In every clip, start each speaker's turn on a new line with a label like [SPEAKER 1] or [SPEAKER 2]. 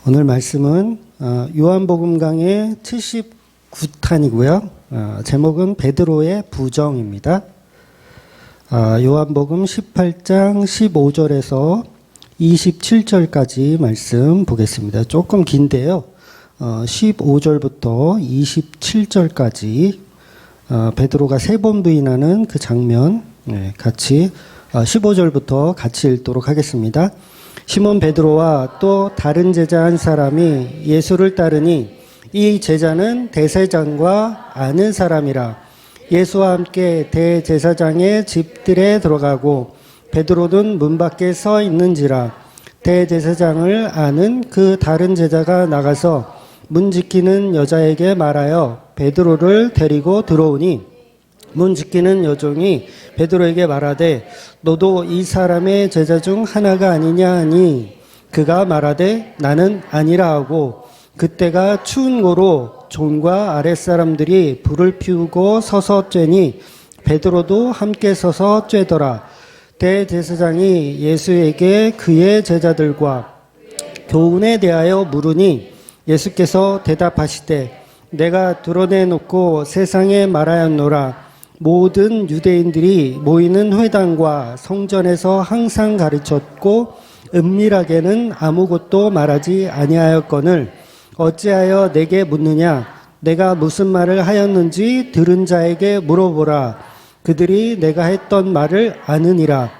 [SPEAKER 1] 오늘 말씀은 요한복음 강의 79탄이고요. 제목은 베드로의 부정입니다. 요한복음 18장 15절에서 27절까지 말씀 보겠습니다. 조금 긴데요. 15절부터 27절까지 베드로가 세 번 부인하는 그 장면 같이 15절부터 같이 읽도록 하겠습니다. 시몬 베드로와 또 다른 제자 한 사람이 예수를 따르니 이 제자는 대제사장과 아는 사람이라 예수와 함께 대제사장의 집들에 들어가고 베드로는 문 밖에 서 있는지라 대제사장을 아는 그 다른 제자가 나가서 문 지키는 여자에게 말하여 베드로를 데리고 들어오니 문 지키는 여종이 베드로에게 말하되 너도 이 사람의 제자 중 하나가 아니냐 하니 그가 말하되 나는 아니라 하고 그때가 추운 고로 종과 아랫사람들이 불을 피우고 서서 쬐니 베드로도 함께 서서 쬐더라. 대제사장이 예수에게 그의 제자들과 교훈에 대하여 물으니 예수께서 대답하시되 내가 드러내놓고 세상에 말하였노라. 모든 유대인들이 모이는 회당과 성전에서 항상 가르쳤고 은밀하게는 아무것도 말하지 아니하였거늘 어찌하여 내게 묻느냐? 내가 무슨 말을 하였는지 들은 자에게 물어보라. 그들이 내가 했던 말을 아느니라.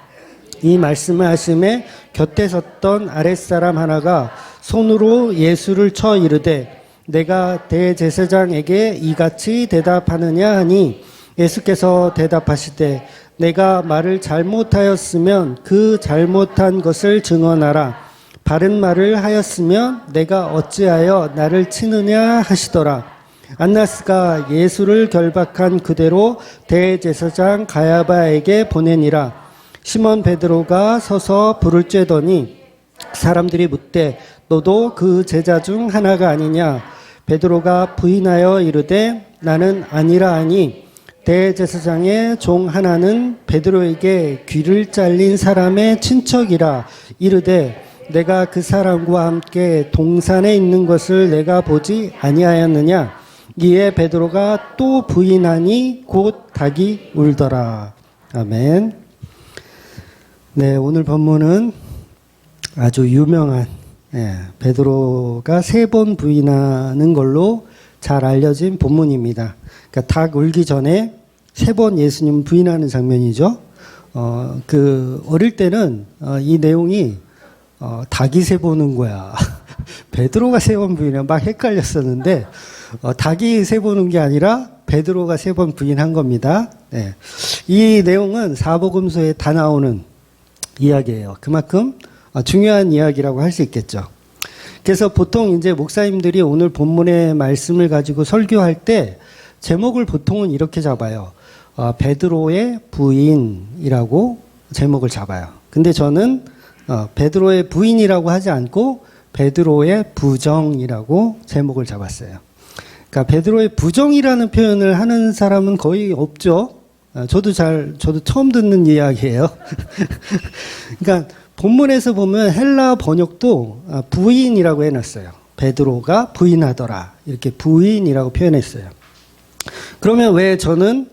[SPEAKER 1] 이 말씀을 하심에 곁에 섰던 아랫사람 하나가 손으로 예수를 쳐 이르되 내가 대제사장에게 이같이 대답하느냐 하니 예수께서 대답하시되 내가 말을 잘못하였으면 그 잘못한 것을 증언하라. 바른 말을 하였으면 내가 어찌하여 나를 치느냐 하시더라. 안나스가 예수를 결박한 그대로 대제사장 가야바에게 보내니라. 시몬 베드로가 서서 불을 쬐더니 사람들이 묻되 너도 그 제자 중 하나가 아니냐? 베드로가 부인하여 이르되 나는 아니라 하니 대제사장의 종 하나는 베드로에게 귀를 잘린 사람의 친척이라 이르되 내가 그 사람과 함께 동산에 있는 것을 내가 보지 아니하였느냐. 이에 베드로가 또 부인하니 곧 닭이 울더라. 아멘. 네, 오늘 본문은 아주 유명한 베드로가 세 번 부인하는 걸로 잘 알려진 본문입니다. 그러니까 닭 울기 전에 세 번 예수님 부인하는 장면이죠. 어릴 때는 이 내용이 닭이 세 번 운 거야. 베드로가 세 번 부인해 막 헷갈렸었는데 닭이 세 번 운 게 아니라 베드로가 세 번 부인한 겁니다. 네. 이 내용은 사복음서에 다 나오는 이야기예요. 그만큼 중요한 이야기라고 할 수 있겠죠. 그래서 보통 이제 목사님들이 오늘 본문의 말씀을 가지고 설교할 때 제목을 보통은 이렇게 잡아요. 베드로의 부인이라고 제목을 잡아요. 근데 저는 베드로의 부인이라고 하지 않고 베드로의 부정이라고 제목을 잡았어요. 그러니까 베드로의 부정이라는 표현을 하는 사람은 거의 없죠. 저도 처음 듣는 이야기예요. 그러니까 본문에서 보면 헬라 번역도 부인이라고 해놨어요. 베드로가 부인하더라. 이렇게 부인이라고 표현했어요. 그러면 왜 저는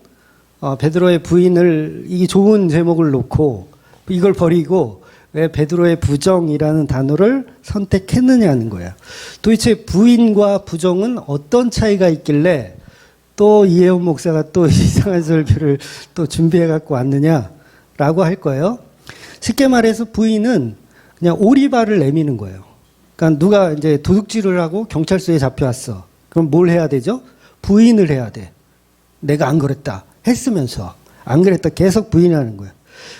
[SPEAKER 1] 베드로의 부인을 이 좋은 제목을 놓고 이걸 버리고 왜 베드로의 부정이라는 단어를 선택했느냐는 거예요. 도대체 부인과 부정은 어떤 차이가 있길래 또 이혜원 목사가 또 이상한 설교를 또 준비해 갖고 왔느냐라고 할 거예요. 쉽게 말해서 부인은 그냥 오리발을 내미는 거예요. 그러니까 누가 이제 도둑질을 하고 경찰서에 잡혀왔어. 그럼 뭘 해야 되죠? 부인을 해야 돼. 내가 안 그랬다 했으면서 안 그랬다 계속 부인하는 거예요.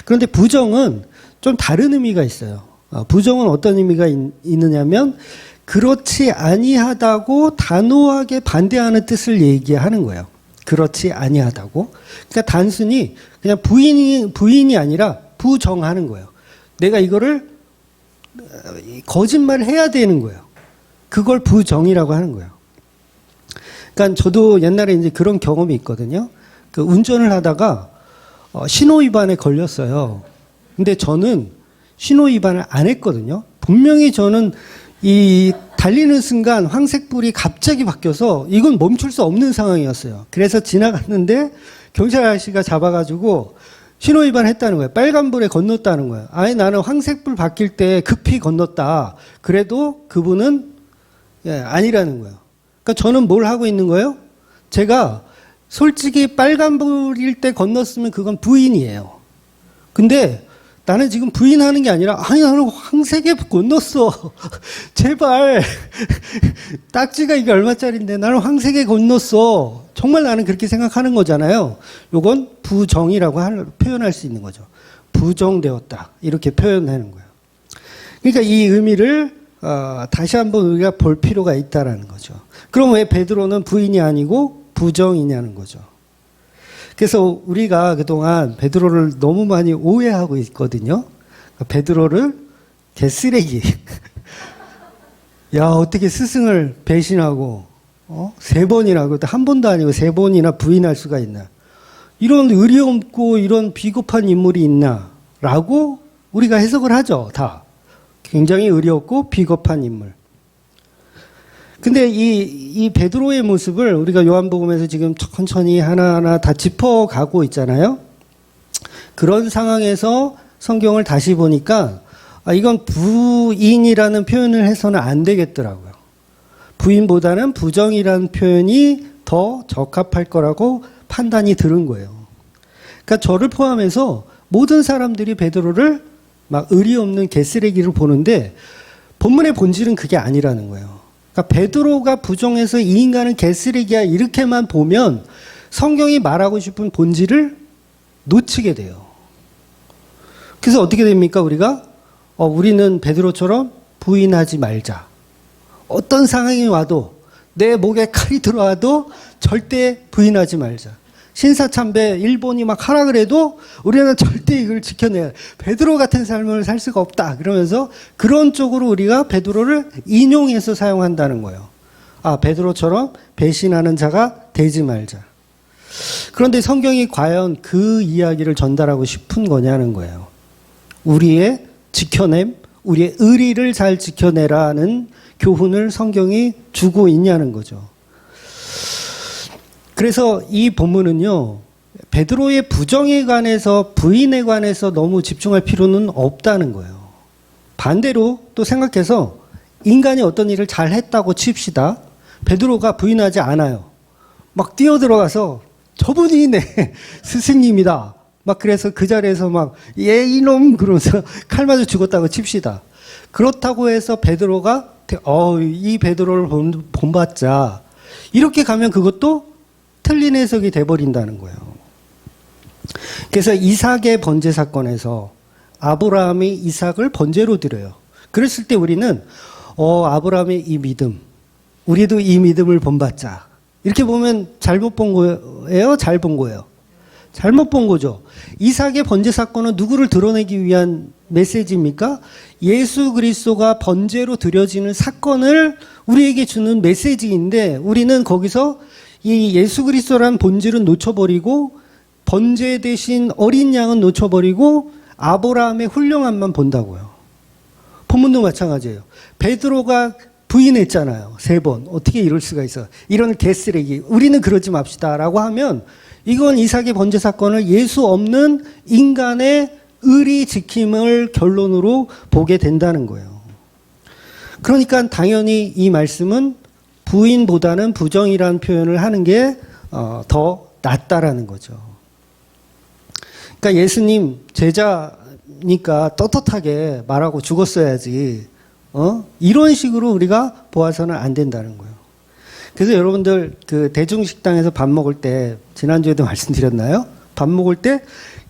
[SPEAKER 1] 그런데 부정은 좀 다른 의미가 있어요. 부정은 어떤 의미가 있느냐면 그렇지 아니하다고 단호하게 반대하는 뜻을 얘기하는 거예요. 그렇지 아니하다고. 그러니까 단순히 그냥 부인이 아니라 부정하는 거예요. 내가 이거를 거짓말을 해야 되는 거예요. 그걸 부정이라고 하는 거예요. 그러니까 저도 옛날에 이제 그런 경험이 있거든요. 그 운전을 하다가 신호위반에 걸렸어요. 근데 저는 신호위반을 안 했거든요. 분명히 저는 이 달리는 순간 황색불이 갑자기 바뀌어서 이건 멈출 수 없는 상황이었어요. 그래서 지나갔는데 경찰 아저씨가 잡아가지고 신호위반 했다는 거예요. 빨간불에 건넜다는 거예요. 아니 나는 황색불 바뀔 때 급히 건넜다. 그래도 그분은 아니라는 거예요. 그러니까 저는 뭘 하고 있는 거예요? 제가 솔직히 빨간불일 때 건넜으면 그건 부인이에요. 근데 나는 지금 부인하는 게 아니라 아니 나는 황색에 건넜어. 제발. 딱지가 이게 얼마짜린데 나는 황색에 건넜어. 정말 나는 그렇게 생각하는 거잖아요. 요건 부정이라고 표현할 수 있는 거죠. 부정되었다. 이렇게 표현하는 거예요. 그러니까 이 의미를 다시 한번 우리가 볼 필요가 있다라는 거죠. 그럼 왜 베드로는 부인이 아니고 부정이냐는 거죠. 그래서 우리가 그동안 베드로를 너무 많이 오해하고 있거든요. 베드로를 개쓰레기. 야, 어떻게 스승을 배신하고, 3번이나, 한 번도 아니고 3번이나 부인할 수가 있나. 이런 의리 없고 이런 비겁한 인물이 있나. 라고 우리가 해석을 하죠, 다. 굉장히 의리 없고 비겁한 인물. 근데 이 베드로의 모습을 우리가 요한복음에서 지금 천천히 하나하나 다 짚어가고 있잖아요. 그런 상황에서 성경을 다시 보니까 이건 부인이라는 표현을 해서는 안 되겠더라고요. 부인보다는 부정이라는 표현이 더 적합할 거라고 판단이 들은 거예요. 그러니까 저를 포함해서 모든 사람들이 베드로를 막 의리 없는 개쓰레기를 보는데 본문의 본질은 그게 아니라는 거예요. 그러니까 베드로가 부정해서 이 인간은 개쓰레기야 이렇게만 보면 성경이 말하고 싶은 본질을 놓치게 돼요. 그래서 어떻게 됩니까 우리가? 우리는 베드로처럼 부인하지 말자. 어떤 상황이 와도 내 목에 칼이 들어와도 절대 부인하지 말자. 신사참배 일본이 막 하라 그래도 우리는 절대 이걸 지켜내야 돼. 베드로 같은 삶을 살 수가 없다. 그러면서 그런 쪽으로 우리가 베드로를 인용해서 사용한다는 거예요. 베드로처럼 배신하는 자가 되지 말자. 그런데 성경이 과연 그 이야기를 전달하고 싶은 거냐는 거예요. 우리의 지켜냄, 우리의 의리를 잘 지켜내라는 교훈을 성경이 주고 있냐는 거죠. 그래서 이 본문은요, 베드로의 부정에 관해서, 부인에 관해서 너무 집중할 필요는 없다는 거예요. 반대로 또 생각해서 인간이 어떤 일을 잘 했다고 칩시다. 베드로가 부인하지 않아요. 막 뛰어들어가서 저분이 내 스승님이다. 막 그래서 그 자리에서 막 이놈 그러면서 칼 맞아 죽었다고 칩시다. 그렇다고 해서 베드로가 이 베드로를 본받자. 이렇게 가면 그것도 틀린 해석이 돼버린다는 거예요. 그래서 이삭의 번제 사건에서 아브라함이 이삭을 번제로 드려요. 그랬을 때 우리는 아브라함의 이 믿음, 우리도 이 믿음을 본받자. 이렇게 보면 잘못 본 거예요? 잘 본 거예요? 잘못 본 거죠. 이삭의 번제 사건은 누구를 드러내기 위한 메시지입니까? 예수 그리스도가 번제로 드려지는 사건을 우리에게 주는 메시지인데 우리는 거기서 이 예수 그리스도라는 본질은 놓쳐버리고 번제 대신 어린 양은 놓쳐버리고 아브라함의 훌륭함만 본다고요. 본문도 마찬가지예요. 베드로가 부인했잖아요. 3번. 어떻게 이럴 수가 있어. 이런 개쓰레기. 우리는 그러지 맙시다라고 하면 이건 이삭의 번제 사건을 예수 없는 인간의 의리 지킴을 결론으로 보게 된다는 거예요. 그러니까 당연히 이 말씀은 부인보다는 부정이라는 표현을 하는 게 더 낫다라는 거죠. 그러니까 예수님 제자니까 떳떳하게 말하고 죽었어야지. 이런 식으로 우리가 보아서는 안 된다는 거예요. 그래서 여러분들 그 대중식당에서 밥 먹을 때 지난주에도 말씀드렸나요? 밥 먹을 때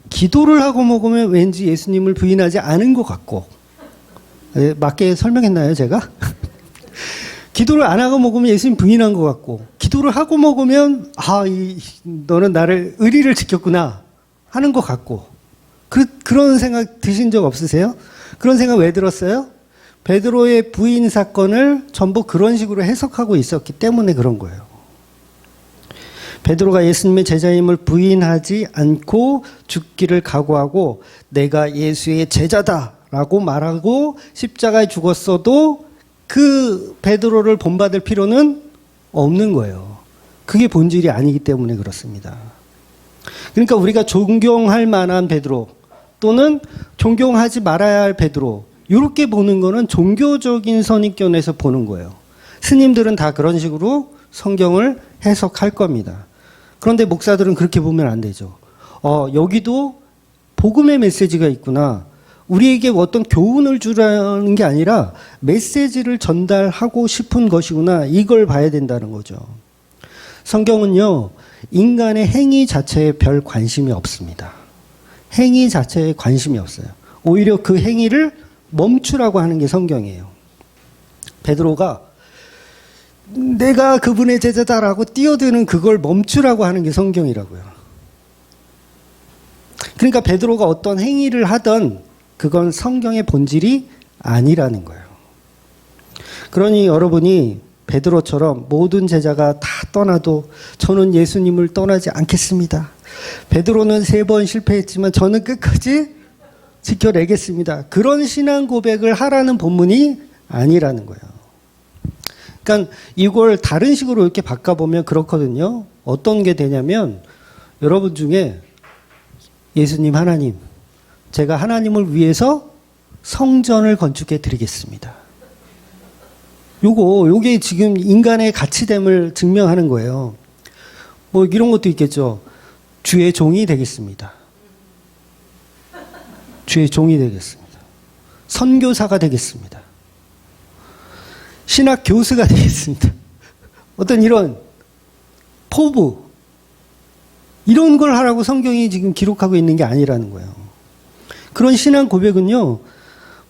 [SPEAKER 1] 기도를 하고 먹으면 왠지 예수님을 부인하지 않은 것 같고 맞게 설명했나요 제가? 기도를 안 하고 먹으면 예수님 부인한 것 같고 기도를 하고 먹으면 너는 나를 의리를 지켰구나 하는 것 같고 그런 생각 드신 적 없으세요? 그런 생각 왜 들었어요? 베드로의 부인 사건을 전부 그런 식으로 해석하고 있었기 때문에 그런 거예요. 베드로가 예수님의 제자임을 부인하지 않고 죽기를 각오하고 내가 예수의 제자다라고 말하고 십자가에 죽었어도 그 베드로를 본받을 필요는 없는 거예요. 그게 본질이 아니기 때문에 그렇습니다. 그러니까 우리가 존경할 만한 베드로 또는 존경하지 말아야 할 베드로 이렇게 보는 거는 종교적인 선입견에서 보는 거예요. 스님들은 다 그런 식으로 성경을 해석할 겁니다. 그런데 목사들은 그렇게 보면 안 되죠. 여기도 복음의 메시지가 있구나. 우리에게 어떤 교훈을 주라는 게 아니라 메시지를 전달하고 싶은 것이구나. 이걸 봐야 된다는 거죠. 성경은요, 인간의 행위 자체에 별 관심이 없습니다. 행위 자체에 관심이 없어요. 오히려 그 행위를 멈추라고 하는 게 성경이에요. 베드로가 내가 그분의 제자다라고 뛰어드는 그걸 멈추라고 하는 게 성경이라고요. 그러니까 베드로가 어떤 행위를 하던 그건 성경의 본질이 아니라는 거예요. 그러니 여러분이 베드로처럼 모든 제자가 다 떠나도 저는 예수님을 떠나지 않겠습니다. 베드로는 3번 실패했지만 저는 끝까지 지켜내겠습니다. 그런 신앙 고백을 하라는 본문이 아니라는 거예요. 그러니까 이걸 다른 식으로 이렇게 바꿔보면 그렇거든요. 어떤 게 되냐면 여러분 중에 예수님 하나님, 제가 하나님을 위해서 성전을 건축해 드리겠습니다. 요게 지금 인간의 가치됨을 증명하는 거예요. 뭐 이런 것도 있겠죠. 주의 종이 되겠습니다. 주의 종이 되겠습니다. 선교사가 되겠습니다. 신학 교수가 되겠습니다. 어떤 이런 포부, 이런 걸 하라고 성경이 지금 기록하고 있는 게 아니라는 거예요. 그런 신앙 고백은요,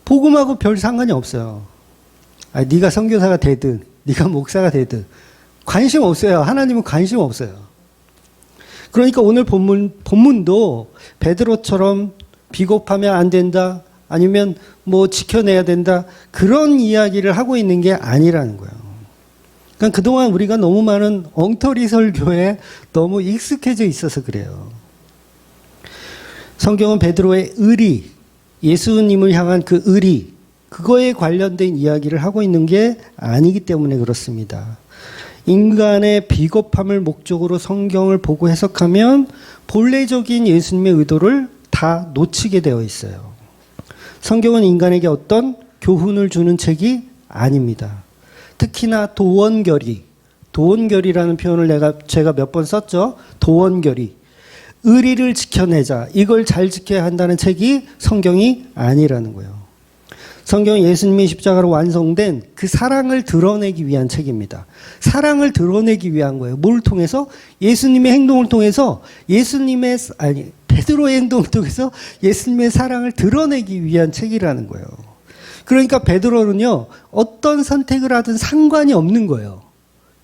[SPEAKER 1] 복음하고 별 상관이 없어요. 네가 선교사가 되든, 네가 목사가 되든 관심 없어요. 하나님은 관심 없어요. 그러니까 오늘 본문도 베드로처럼 비겁하면 안 된다, 아니면 뭐 지켜내야 된다, 그런 이야기를 하고 있는 게 아니라는 거예요. 그러니까 그동안 우리가 너무 많은 엉터리 설교에 너무 익숙해져 있어서 그래요. 성경은 베드로의 의리, 예수님을 향한 그 의리, 그거에 관련된 이야기를 하고 있는 게 아니기 때문에 그렇습니다. 인간의 비겁함을 목적으로 성경을 보고 해석하면 본래적인 예수님의 의도를 다 놓치게 되어 있어요. 성경은 인간에게 어떤 교훈을 주는 책이 아닙니다. 특히나 도원결의라는 표현을 제가 몇 번 썼죠. 도원결의. 의리를 지켜내자. 이걸 잘 지켜야 한다는 책이 성경이 아니라는 거예요. 성경은 예수님의 십자가로 완성된 그 사랑을 드러내기 위한 책입니다. 사랑을 드러내기 위한 거예요. 뭘 통해서? 예수님의 행동을 통해서 베드로의 행동을 통해서 예수님의 사랑을 드러내기 위한 책이라는 거예요. 그러니까 베드로는요, 어떤 선택을 하든 상관이 없는 거예요.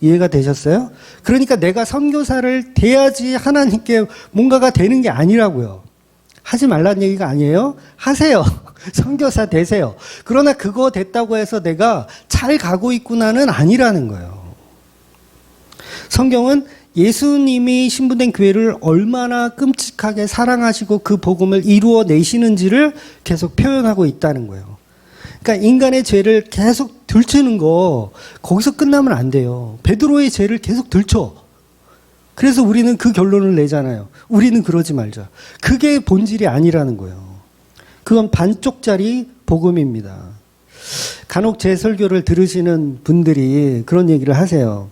[SPEAKER 1] 이해가 되셨어요? 그러니까 내가 선교사를 돼야지 하나님께 뭔가가 되는 게 아니라고요. 하지 말라는 얘기가 아니에요. 하세요. 선교사 되세요. 그러나 그거 됐다고 해서 내가 잘 가고 있구나는 아니라는 거예요. 성경은 예수님이 신부된 교회를 얼마나 끔찍하게 사랑하시고 그 복음을 이루어내시는지를 계속 표현하고 있다는 거예요. 그러니까 인간의 죄를 계속 들추는 거, 거기서 끝나면 안 돼요. 베드로의 죄를 계속 들춰. 그래서 우리는 그 결론을 내잖아요. 우리는 그러지 말자. 그게 본질이 아니라는 거예요. 그건 반쪽짜리 복음입니다. 간혹 제 설교를 들으시는 분들이 그런 얘기를 하세요.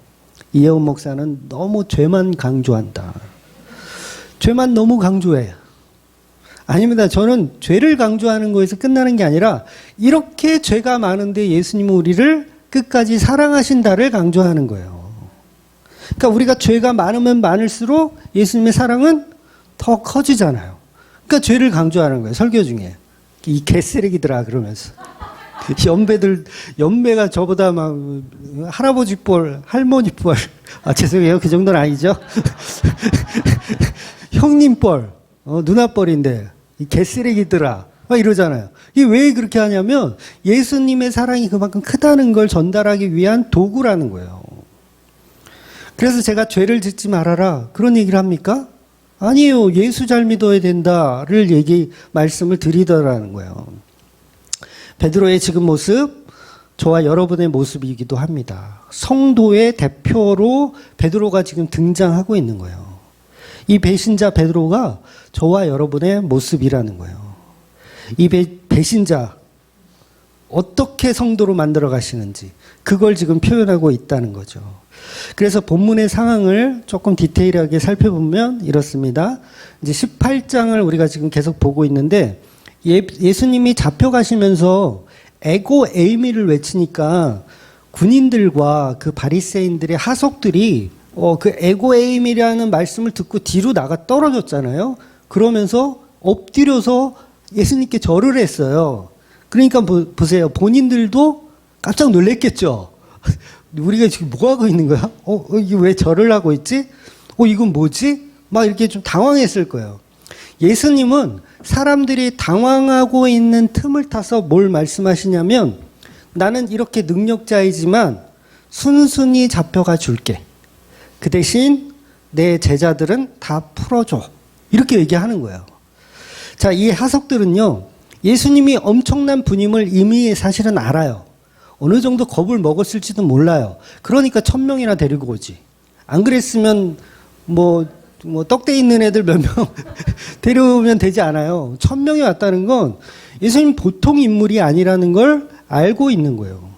[SPEAKER 1] 이혜원 목사는 너무 죄만 강조한다. 죄만 너무 강조해. 아닙니다. 저는 죄를 강조하는 거에서 끝나는 게 아니라 이렇게 죄가 많은데 예수님은 우리를 끝까지 사랑하신다를 강조하는 거예요. 그러니까 우리가 죄가 많으면 많을수록 예수님의 사랑은 더 커지잖아요. 그러니까 죄를 강조하는 거예요. 설교 중에. 이 개쓰레기들아 그러면서. 연배가 저보다 막 할아버지 뻘, 할머니 뻘. 죄송해요. 그 정도는 아니죠. 형님 뻘, 누나 뻘인데 이 개쓰레기들아 막 이러잖아요. 이게 왜 그렇게 하냐면 예수님의 사랑이 그만큼 크다는 걸 전달하기 위한 도구라는 거예요. 그래서 제가 죄를 짓지 말아라 그런 얘기를 합니까? 아니에요. 예수 잘 믿어야 된다를 말씀을 드리더라는 거예요. 베드로의 지금 모습, 저와 여러분의 모습이기도 합니다. 성도의 대표로 베드로가 지금 등장하고 있는 거예요. 이 배신자 베드로가 저와 여러분의 모습이라는 거예요. 이 배신자 어떻게 성도로 만들어 가시는지 그걸 지금 표현하고 있다는 거죠. 그래서 본문의 상황을 조금 디테일하게 살펴보면 이렇습니다. 이제 18장을 우리가 지금 계속 보고 있는데 예수님이 잡혀가시면서 에고 에이미를 외치니까 군인들과 그 바리새인들의 하속들이 그 에고 에이미라는 말씀을 듣고 뒤로 나가 떨어졌잖아요. 그러면서 엎드려서 예수님께 절을 했어요. 그러니까 보세요. 본인들도 깜짝 놀랐겠죠. 우리가 지금 뭐 하고 있는 거야? 이게 왜 절을 하고 있지? 이건 뭐지? 막 이렇게 좀 당황했을 거예요. 예수님은 사람들이 당황하고 있는 틈을 타서 뭘 말씀하시냐면 나는 이렇게 능력자이지만 순순히 잡혀가 줄게. 그 대신 내 제자들은 다 풀어줘. 이렇게 얘기하는 거예요. 자, 이 하석들은요, 예수님이 엄청난 분임을 이미 사실은 알아요. 어느 정도 겁을 먹었을지도 몰라요. 그러니까 1000명이나 데리고 오지. 안 그랬으면 떡대 있는 애들 몇 명 데려오면 되지 않아요. 1000명이 왔다는 건 예수님 보통 인물이 아니라는 걸 알고 있는 거예요.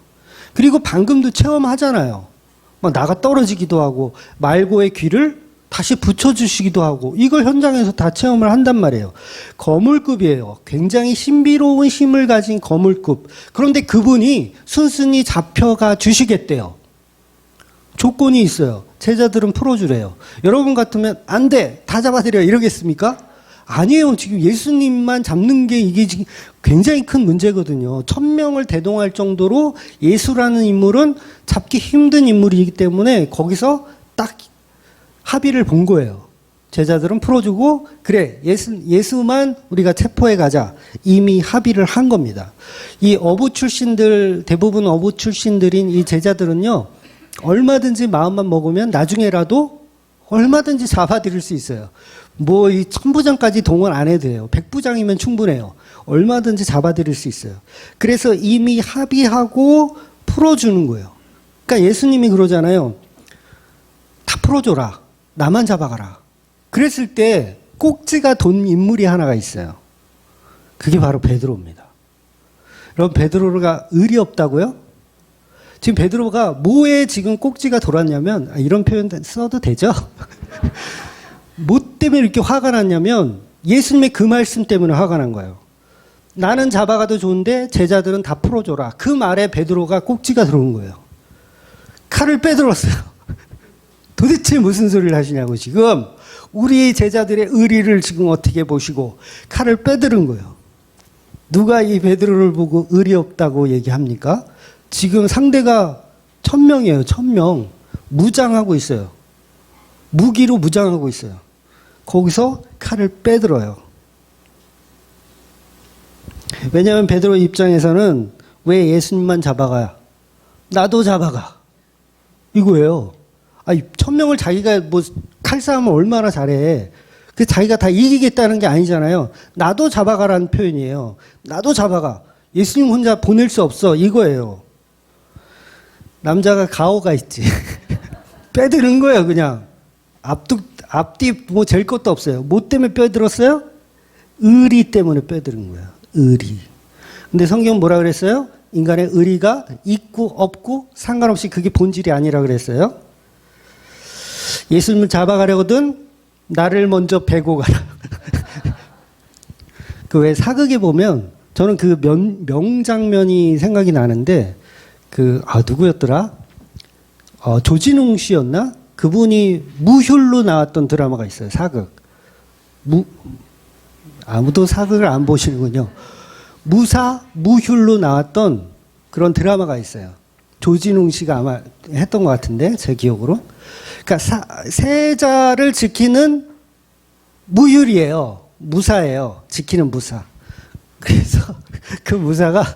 [SPEAKER 1] 그리고 방금도 체험하잖아요. 막 나가 떨어지기도 하고 말고의 귀를 다시 붙여주시기도 하고 이걸 현장에서 다 체험을 한단 말이에요. 거물급이에요. 굉장히 신비로운 힘을 가진 거물급. 그런데 그분이 순순히 잡혀가 주시겠대요. 조건이 있어요. 제자들은 풀어주래요. 여러분 같으면 안 돼, 다 잡아드려 이러겠습니까? 아니에요. 지금 예수님만 잡는 게 이게 지금 굉장히 큰 문제거든요. 1000명을 대동할 정도로 예수라는 인물은 잡기 힘든 인물이기 때문에 거기서 딱 합의를 본 거예요. 제자들은 풀어주고 그래 예수만 우리가 체포해 가자. 이미 합의를 한 겁니다. 이 어부 출신들 대부분 어부 출신들인 이 제자들은요. 얼마든지 마음만 먹으면 나중에라도 얼마든지 잡아들일 수 있어요. 이 천부장까지 동원 안 해도 돼요. 백부장이면 충분해요. 얼마든지 잡아들일 수 있어요. 그래서 이미 합의하고 풀어주는 거예요. 그러니까 예수님이 그러잖아요. 다 풀어줘라. 나만 잡아가라. 그랬을 때 꼭지가 돈 인물이 하나가 있어요. 그게 바로 베드로입니다. 여러분 베드로가 의리 없다고요? 지금 베드로가 뭐에 지금 꼭지가 돌았냐면 이런 표현 써도 되죠? 뭐 때문에 이렇게 화가 났냐면 예수님의 그 말씀 때문에 화가 난 거예요. 나는 잡아가도 좋은데 제자들은 다 풀어줘라. 그 말에 베드로가 꼭지가 들어온 거예요. 칼을 빼들었어요. 도대체 무슨 소리를 하시냐고 지금 우리 제자들의 의리를 지금 어떻게 보시고 칼을 빼들은 거예요. 누가 이 베드로를 보고 의리 없다고 얘기합니까? 지금 상대가 1000명이에요. 1000명. 무장하고 있어요. 무기로 무장하고 있어요. 거기서 칼을 빼들어요. 왜냐하면 베드로 입장에서는 왜 예수님만 잡아가? 나도 잡아가. 이거예요. 1000명을 자기가 칼싸움을 얼마나 잘해. 그 자기가 다 이기겠다는 게 아니잖아요. 나도 잡아가라는 표현이에요. 나도 잡아가. 예수님 혼자 보낼 수 없어. 이거예요. 남자가 가오가 있지. 빼드는 거예요, 그냥. 앞뒤 잴 것도 없어요. 뭐 때문에 빼들었어요? 의리 때문에 빼드는 거예요. 의리. 근데 성경 뭐라 그랬어요? 인간의 의리가 있고 없고 상관없이 그게 본질이 아니라 그랬어요. 예수님을 잡아가려거든 나를 먼저 베고 가라. 그 왜 사극에 보면 저는 그 명장면이 생각이 나는데 누구였더라? 조진웅 씨였나? 그분이 무혈로 나왔던 드라마가 있어요. 사극. 아무도 사극을 안 보시는군요. 무혈로 나왔던 그런 드라마가 있어요. 조진웅 씨가 아마 했던 것 같은데 제 기억으로. 그러니까 세자를 지키는 무율이에요. 무사예요. 지키는 무사. 그래서 그 무사가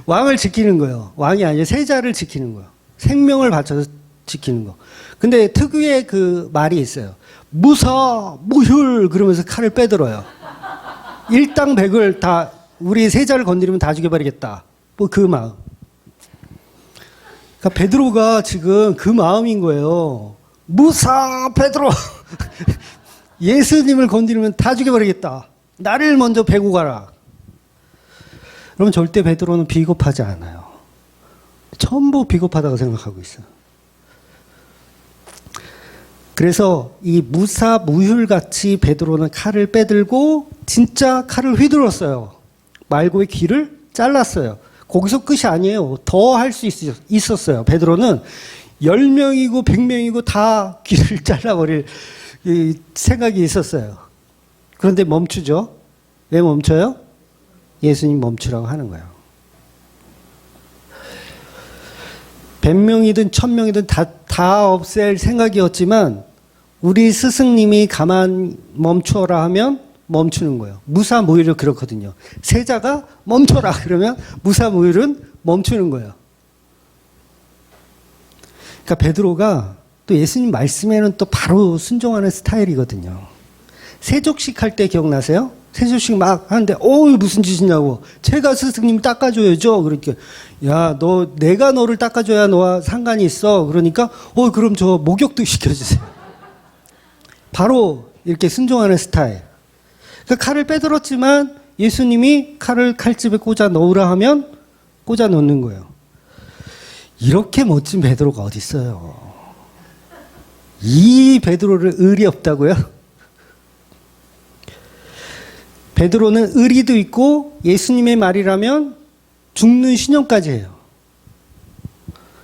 [SPEAKER 1] 왕을 지키는 거예요. 왕이 아니라 세자를 지키는 거예요. 생명을 바쳐서 지키는 거. 근데 특유의 그 말이 있어요. 무사, 무율 그러면서 칼을 빼들어요. 일당백을 다 우리 세자를 건드리면 다 죽여버리겠다. 그 마음. 그러니까 베드로가 지금 그 마음인 거예요. 무사 베드로 예수님을 건드리면 다 죽여버리겠다. 나를 먼저 베고 가라. 그러면 절대 베드로는 비겁하지 않아요. 전부 비겁하다고 생각하고 있어요. 그래서 이 무사무휼같이 베드로는 칼을 빼들고 진짜 칼을 휘둘렀어요. 말고의 귀를 잘랐어요. 거기서 끝이 아니에요. 더 할 수 있었어요. 베드로는 10명이고 100명이고 다 귀를 잘라버릴 생각이 있었어요. 그런데 멈추죠. 왜 멈춰요? 예수님 멈추라고 하는 거예요. 100명이든 1000명이든 다 없앨 생각이었지만 우리 스승님이 가만 멈춰라 하면 멈추는 거예요. 무사무휼은 그렇거든요. 세자가 멈춰라 그러면 무사무휼은 멈추는 거예요. 그러니까 베드로가 또 예수님 말씀에는 또 바로 순종하는 스타일이거든요. 세족식 할 때 기억나세요? 세족식 막 하는데 무슨 짓이냐고. 제가 스승님 닦아줘야죠. 그러니까 야, 내가 너를 닦아줘야 너와 상관이 있어. 그러니까 그럼 저 목욕도 시켜주세요. 바로 이렇게 순종하는 스타일. 그러니까 칼을 빼들었지만 예수님이 칼을 칼집에 꽂아 넣으라 하면 꽂아 넣는 거예요. 이렇게 멋진 베드로가 어디 있어요? 이 베드로를 의리 없다고요? 베드로는 의리도 있고 예수님의 말이라면 죽는 신용까지 해요.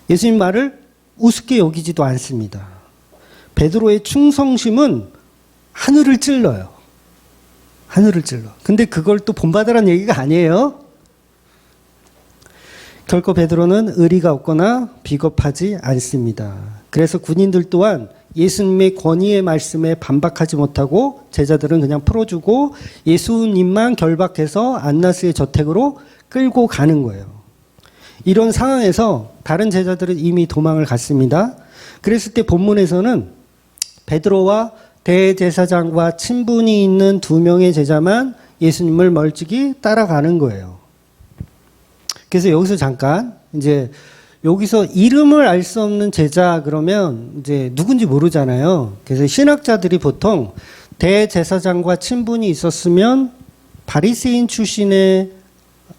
[SPEAKER 1] 예수님 말을 우습게 여기지도 않습니다. 베드로의 충성심은 하늘을 찔러요. 하늘을 찔러. 근데 그걸 또 본받으라는 얘기가 아니에요. 결코 베드로는 의리가 없거나 비겁하지 않습니다. 그래서 군인들 또한 예수님의 권위의 말씀에 반박하지 못하고 제자들은 그냥 풀어주고 예수님만 결박해서 안나스의 저택으로 끌고 가는 거예요. 이런 상황에서 다른 제자들은 이미 도망을 갔습니다. 그랬을 때 본문에서는 베드로와 대제사장과 친분이 있는 2명의 제자만 예수님을 멀찍이 따라가는 거예요. 그래서 여기서 잠깐 이제 여기서 이름을 알 수 없는 제자 그러면 이제 누군지 모르잖아요. 그래서 신학자들이 보통 대제사장과 친분이 있었으면 바리새인 출신의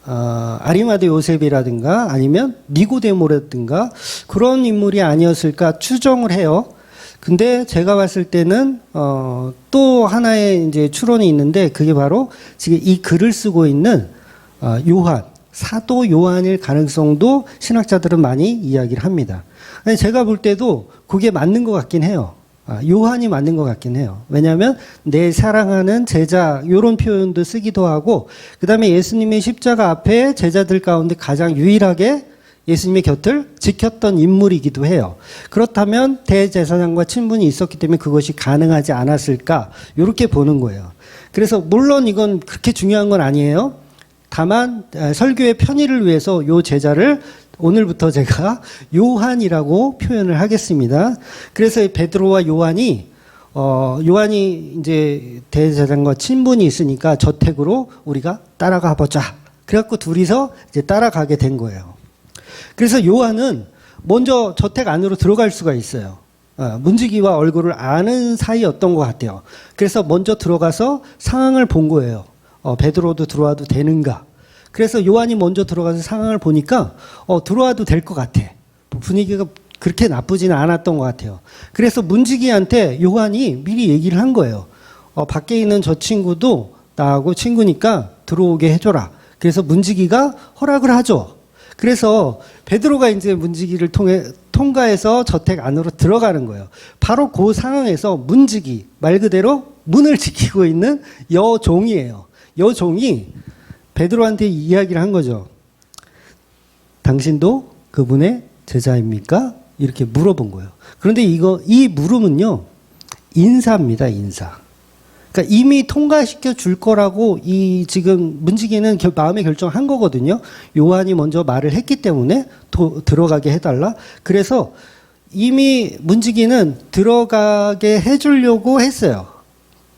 [SPEAKER 1] 아리마대 요셉이라든가 아니면 니고데모라든가 그런 인물이 아니었을까 추정을 해요. 근데 제가 봤을 때는 또 하나의 이제 추론이 있는데 그게 바로 지금 이 글을 쓰고 있는 요한, 사도 요한일 가능성도 신학자들은 많이 이야기를 합니다. 제가 볼 때도 그게 맞는 것 같긴 해요. 요한이 맞는 것 같긴 해요. 왜냐하면 내 사랑하는 제자 이런 표현도 쓰기도 하고 그 다음에 예수님의 십자가 앞에 제자들 가운데 가장 유일하게 예수님의 곁을 지켰던 인물이기도 해요. 그렇다면 대제사장과 친분이 있었기 때문에 그것이 가능하지 않았을까 이렇게 보는 거예요. 그래서 물론 이건 그렇게 중요한 건 아니에요. 다만 설교의 편의를 위해서 요 제자를 오늘부터 제가 요한이라고 표현을 하겠습니다. 그래서 베드로와 요한이 이제 대제사장과 친분이 있으니까 저택으로 우리가 따라가 보자. 그래갖고 둘이서 이제 따라가게 된 거예요. 그래서 요한은 먼저 저택 안으로 들어갈 수가 있어요. 문지기와 얼굴을 아는 사이였던 것 같아요. 그래서 먼저 들어가서 상황을 본 거예요. 베드로도 들어와도 되는가. 그래서 요한이 먼저 들어가서 상황을 보니까 들어와도 될 것 같아. 분위기가 그렇게 나쁘지는 않았던 것 같아요. 그래서 문지기한테 요한이 미리 얘기를 한 거예요. 밖에 있는 저 친구도 나하고 친구니까 들어오게 해줘라. 그래서 문지기가 허락을 하죠. 그래서 베드로가 이제 문지기를 통과해서 저택 안으로 들어가는 거예요. 바로 그 상황에서 문지기, 말 그대로 문을 지키고 있는 여종이에요. 여종이 베드로한테 이야기를 한 거죠. 당신도 그분의 제자입니까? 이렇게 물어본 거예요. 그런데 이 물음은요, 인사입니다, 인사. 그러니까 이미 통과시켜 줄 거라고 지금 문지기는 마음의 결정한 거거든요. 요한이 먼저 말을 했기 때문에 들어가게 해달라. 그래서 이미 문지기는 들어가게 해주려고 했어요.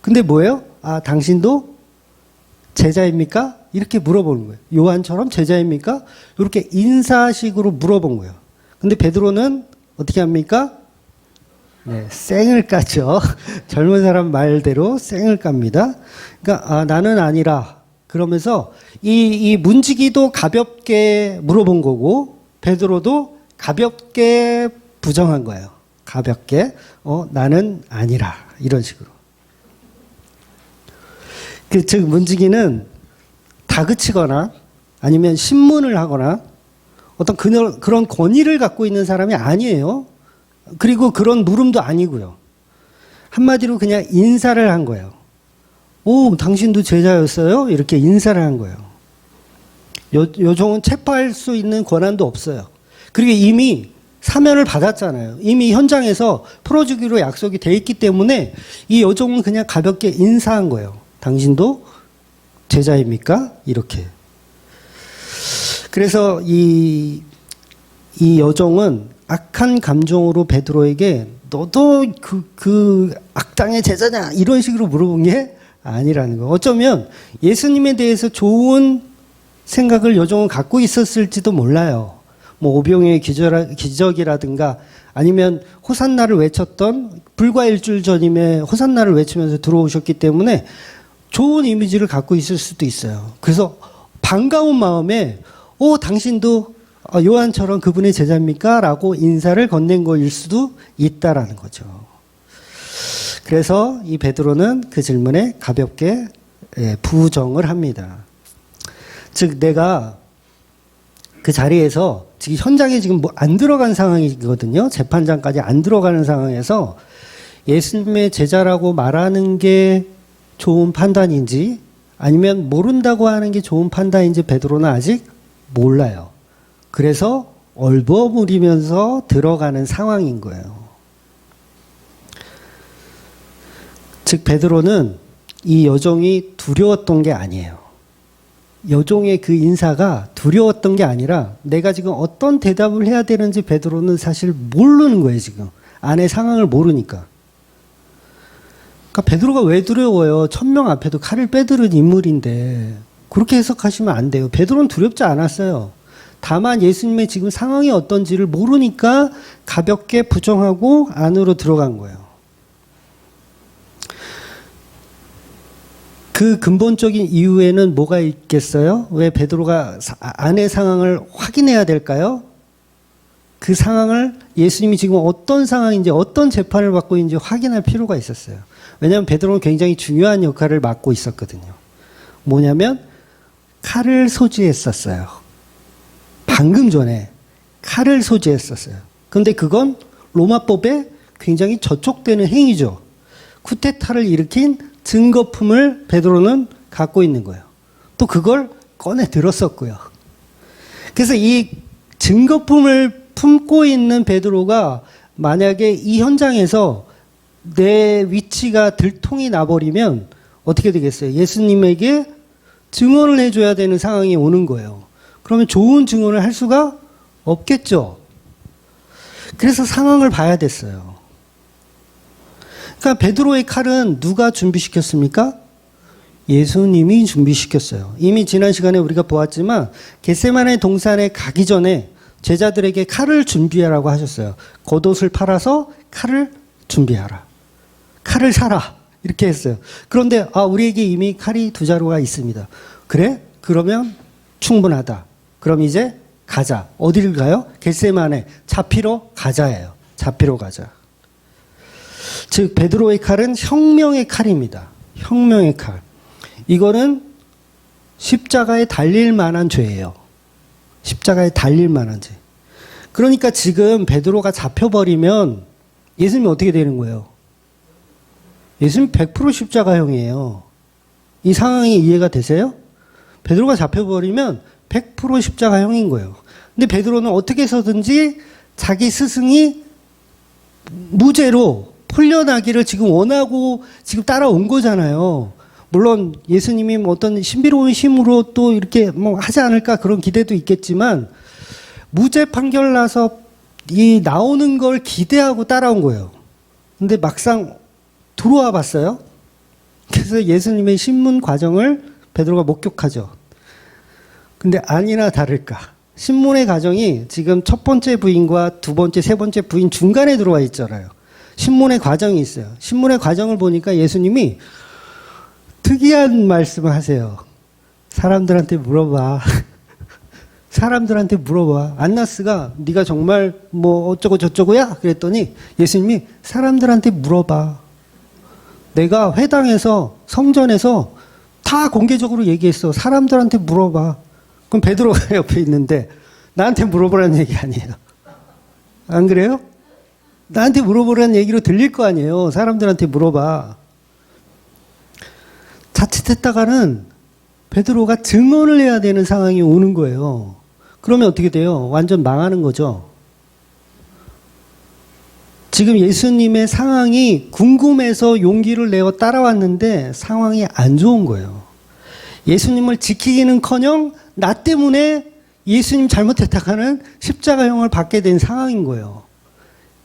[SPEAKER 1] 근데 뭐예요? 당신도 제자입니까? 이렇게 물어보는 거예요. 요한처럼 제자입니까? 이렇게 인사식으로 물어본 거예요. 근데 베드로는 어떻게 합니까? 네, 쌩을 까죠. 젊은 사람 말대로 쌩을 깝니다. 그러니까 나는 아니라 그러면서 이 문지기도 가볍게 물어본 거고 베드로도 가볍게 부정한 거예요. 가볍게 나는 아니라 이런 식으로. 즉 문지기는 다그치거나 아니면 신문을 하거나 어떤 그런 권위를 갖고 있는 사람이 아니에요. 그리고 그런 물음도 아니고요. 한마디로 그냥 인사를 한 거예요. 오, 당신도 제자였어요? 이렇게 인사를 한 거예요. 요종은 체포할 수 있는 권한도 없어요. 그리고 이미 사면을 받았잖아요. 이미 현장에서 풀어주기로 약속이 돼 있기 때문에 이 여종은 그냥 가볍게 인사한 거예요. 당신도 제자입니까? 이렇게. 그래서 이 여종은 악한 감정으로 베드로에게 너도 그 악당의 제자냐? 이런 식으로 물어본 게 아니라는 거예요. 어쩌면 예수님에 대해서 좋은 생각을 여종은 갖고 있었을지도 몰라요. 뭐 오병이의 기적이라든가 아니면 호산나를 외쳤던 불과 일주일 전임에 호산나를 외치면서 들어오셨기 때문에 좋은 이미지를 갖고 있을 수도 있어요. 그래서 반가운 마음에 당신도 요한처럼 그분의 제자입니까? 라고 인사를 건넨 거일 수도 있다라는 거죠. 그래서 이 베드로는 그 질문에 가볍게 부정을 합니다. 즉 내가 그 자리에서 지금 현장에 지금 뭐 안 들어간 상황이거든요. 재판장까지 안 들어가는 상황에서 예수님의 제자라고 말하는 게 좋은 판단인지 아니면 모른다고 하는 게 좋은 판단인지 베드로는 아직 몰라요. 그래서 얼버무리면서 들어가는 상황인 거예요. 즉 베드로는 이 여종이 두려웠던 게 아니에요. 여종의 그 인사가 두려웠던 게 아니라 내가 지금 어떤 대답을 해야 되는지 베드로는 사실 모르는 거예요. 지금 안의 상황을 모르니까. 그러니까 베드로가 왜 두려워요? 1000명 앞에도 칼을 빼들은 인물인데 그렇게 해석하시면 안 돼요. 베드로는 두렵지 않았어요. 다만 예수님의 지금 상황이 어떤지를 모르니까 가볍게 부정하고 안으로 들어간 거예요. 그 근본적인 이유에는 뭐가 있겠어요? 왜 베드로가 안의 상황을 확인해야 될까요? 그 상황을 예수님이 지금 어떤 상황인지 어떤 재판을 받고 있는지 확인할 필요가 있었어요. 왜냐하면 베드로는 굉장히 중요한 역할을 맡고 있었거든요. 뭐냐면 칼을 소지했었어요. 방금 전에 칼을 소지했었어요. 그런데 그건 로마법에 굉장히 저촉되는 행위죠. 쿠데타를 일으킨 증거품을 베드로는 갖고 있는 거예요. 또 그걸 꺼내 들었었고요. 그래서 이 증거품을 품고 있는 베드로가 만약에 이 현장에서 내 위치가 들통이 나버리면 어떻게 되겠어요? 예수님에게 증언을 해줘야 되는 상황이 오는 거예요. 그러면 좋은 증언을 할 수가 없겠죠. 그래서 상황을 봐야 됐어요. 그러니까 베드로의 칼은 누가 준비시켰습니까? 예수님이 준비시켰어요. 이미 지난 시간에 우리가 보았지만 겟세마네 동산에 가기 전에 제자들에게 칼을 준비하라고 하셨어요. 겉옷을 팔아서 칼을 준비하라. 칼을 사라. 이렇게 했어요. 그런데 우리에게 이미 칼이 2자루가 있습니다. 그래? 그러면 충분하다. 그럼 이제 가자. 어디를 가요? 겟세마네. 잡히러 가자예요. 잡히러 가자. 즉 베드로의 칼은 혁명의 칼입니다. 혁명의 칼. 이거는 십자가에 달릴 만한 죄예요. 십자가에 달릴 만한 죄. 그러니까 지금 베드로가 잡혀버리면 예수님이 어떻게 되는 거예요? 예수님 100% 십자가형이에요. 이 상황이 이해가 되세요? 베드로가 잡혀버리면 100% 십자가형인 거예요. 근데 베드로는 어떻게 해서든지 자기 스승이 무죄로 풀려나기를 지금 원하고 지금 따라온 거잖아요. 물론 예수님이 어떤 신비로운 힘으로 또 이렇게 하지 않을까 그런 기대도 있겠지만 무죄 판결 나서 이 나오는 걸 기대하고 따라온 거예요. 근데 막상 들어와 봤어요. 그래서 예수님의 신문 과정을 베드로가 목격하죠. 근데 아니나 다를까 신문의 과정이 지금 첫 번째 부인과 두 번째, 세 번째 부인 중간에 들어와 있잖아요. 신문의 과정이 있어요. 신문의 과정을 보니까 예수님이 특이한 말씀을 하세요. 사람들한테 물어봐. 사람들한테 물어봐. 안나스가 네가 정말 뭐 어쩌고 저쩌고야? 그랬더니 예수님이 사람들한테 물어봐. 내가 회당에서 성전에서 다 공개적으로 얘기했어. 사람들한테 물어봐. 그럼 베드로가 옆에 있는데 나한테 물어보라는 얘기 아니에요. 안 그래요? 나한테 물어보라는 얘기로 들릴 거 아니에요. 사람들한테 물어봐. 자칫했다가는 베드로가 증언을 해야 되는 상황이 오는 거예요. 그러면 어떻게 돼요? 완전 망하는 거죠. 지금 예수님의 상황이 궁금해서 용기를 내어 따라왔는데 상황이 안 좋은 거예요. 예수님을 지키기는커녕 나 때문에 예수님 잘못했다가는 십자가형을 받게 된 상황인 거예요.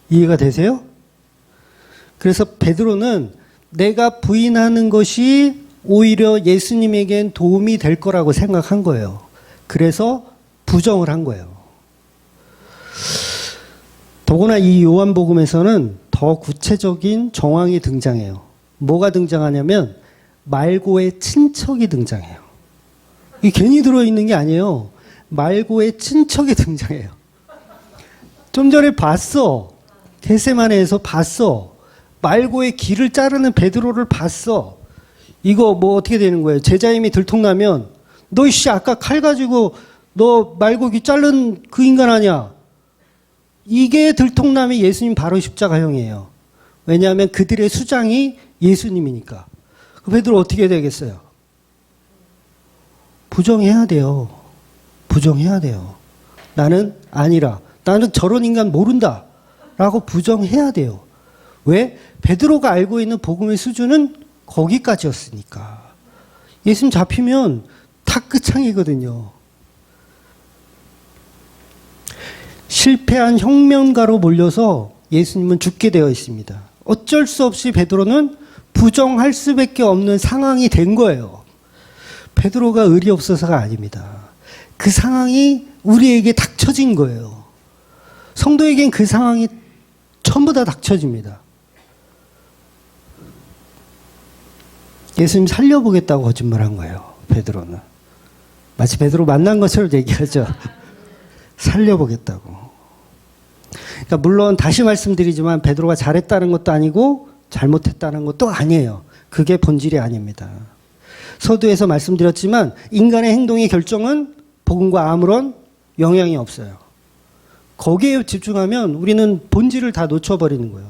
[SPEAKER 1] 이해가 되세요? 그래서 베드로는 내가 부인하는 것이 오히려 예수님에겐 도움이 될 거라고 생각한 거예요. 그래서 부정을 한 거예요. 더구나 이 요한복음에서는 더 구체적인 정황이 등장해요. 뭐가 등장하냐면 말고의 친척이 등장해요. 이게 괜히 들어있는 게 아니에요. 말고의 친척이 등장해요. 좀 전에 봤어. 겟세마네에서 봤어. 말고의 길을 자르는 베드로를 봤어. 이거 뭐 어떻게 되는 거예요? 제자임이 들통나면 너 씨 아까 칼 가지고 너 말고 귀 자른 그 인간 아니야? 이게 들통나면 예수님 바로 십자가형이에요. 왜냐하면 그들의 수장이 예수님이니까. 그 베드로 어떻게 되겠어요? 부정해야 돼요. 부정해야 돼요. 나는 아니라. 나는 저런 인간 모른다. 라고 부정해야 돼요. 왜? 베드로가 알고 있는 복음의 수준은 거기까지였으니까. 예수님 잡히면 다 끝장이거든요. 실패한 혁명가로 몰려서 예수님은 죽게 되어 있습니다. 어쩔 수 없이 베드로는 부정할 수밖에 없는 상황이 된 거예요. 베드로가 의리 없어서가 아닙니다. 그 상황이 우리에게 닥쳐진 거예요. 성도에겐 그 상황이 전부 다 닥쳐집니다. 예수님 살려보겠다고 거짓말한 거예요. 베드로는. 마치 베드로 만난 것처럼 얘기하죠. 살려보겠다고. 그러니까 물론 다시 말씀드리지만 베드로가 잘했다는 것도 아니고 잘못했다는 것도 아니에요. 그게 본질이 아닙니다. 서두에서 말씀드렸지만 인간의 행동의 결정은 복음과 아무런 영향이 없어요. 거기에 집중하면 우리는 본질을 다 놓쳐버리는 거예요.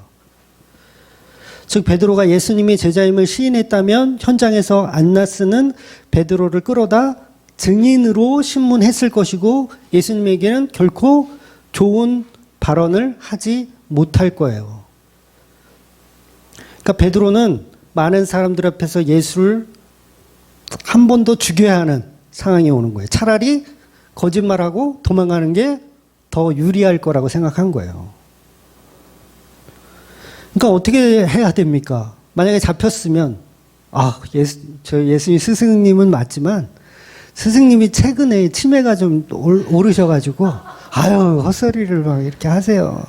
[SPEAKER 1] 즉 베드로가 예수님이 제자임을 시인했다면 현장에서 안나스는 베드로를 끌어다 증인으로 신문했을 것이고 예수님에게는 결코 좋은 발언을 하지 못할 거예요. 그러니까 베드로는 많은 사람들 앞에서 예수를 한 번 더 죽여야 하는 상황이 오는 거예요. 차라리 거짓말하고 도망가는 게 더 유리할 거라고 생각한 거예요. 그러니까 어떻게 해야 됩니까? 만약에 잡혔으면 저 예수님 스승님은 맞지만 스승님이 최근에 치매가 좀 오르셔가지고 아유 헛소리를 막 이렇게 하세요.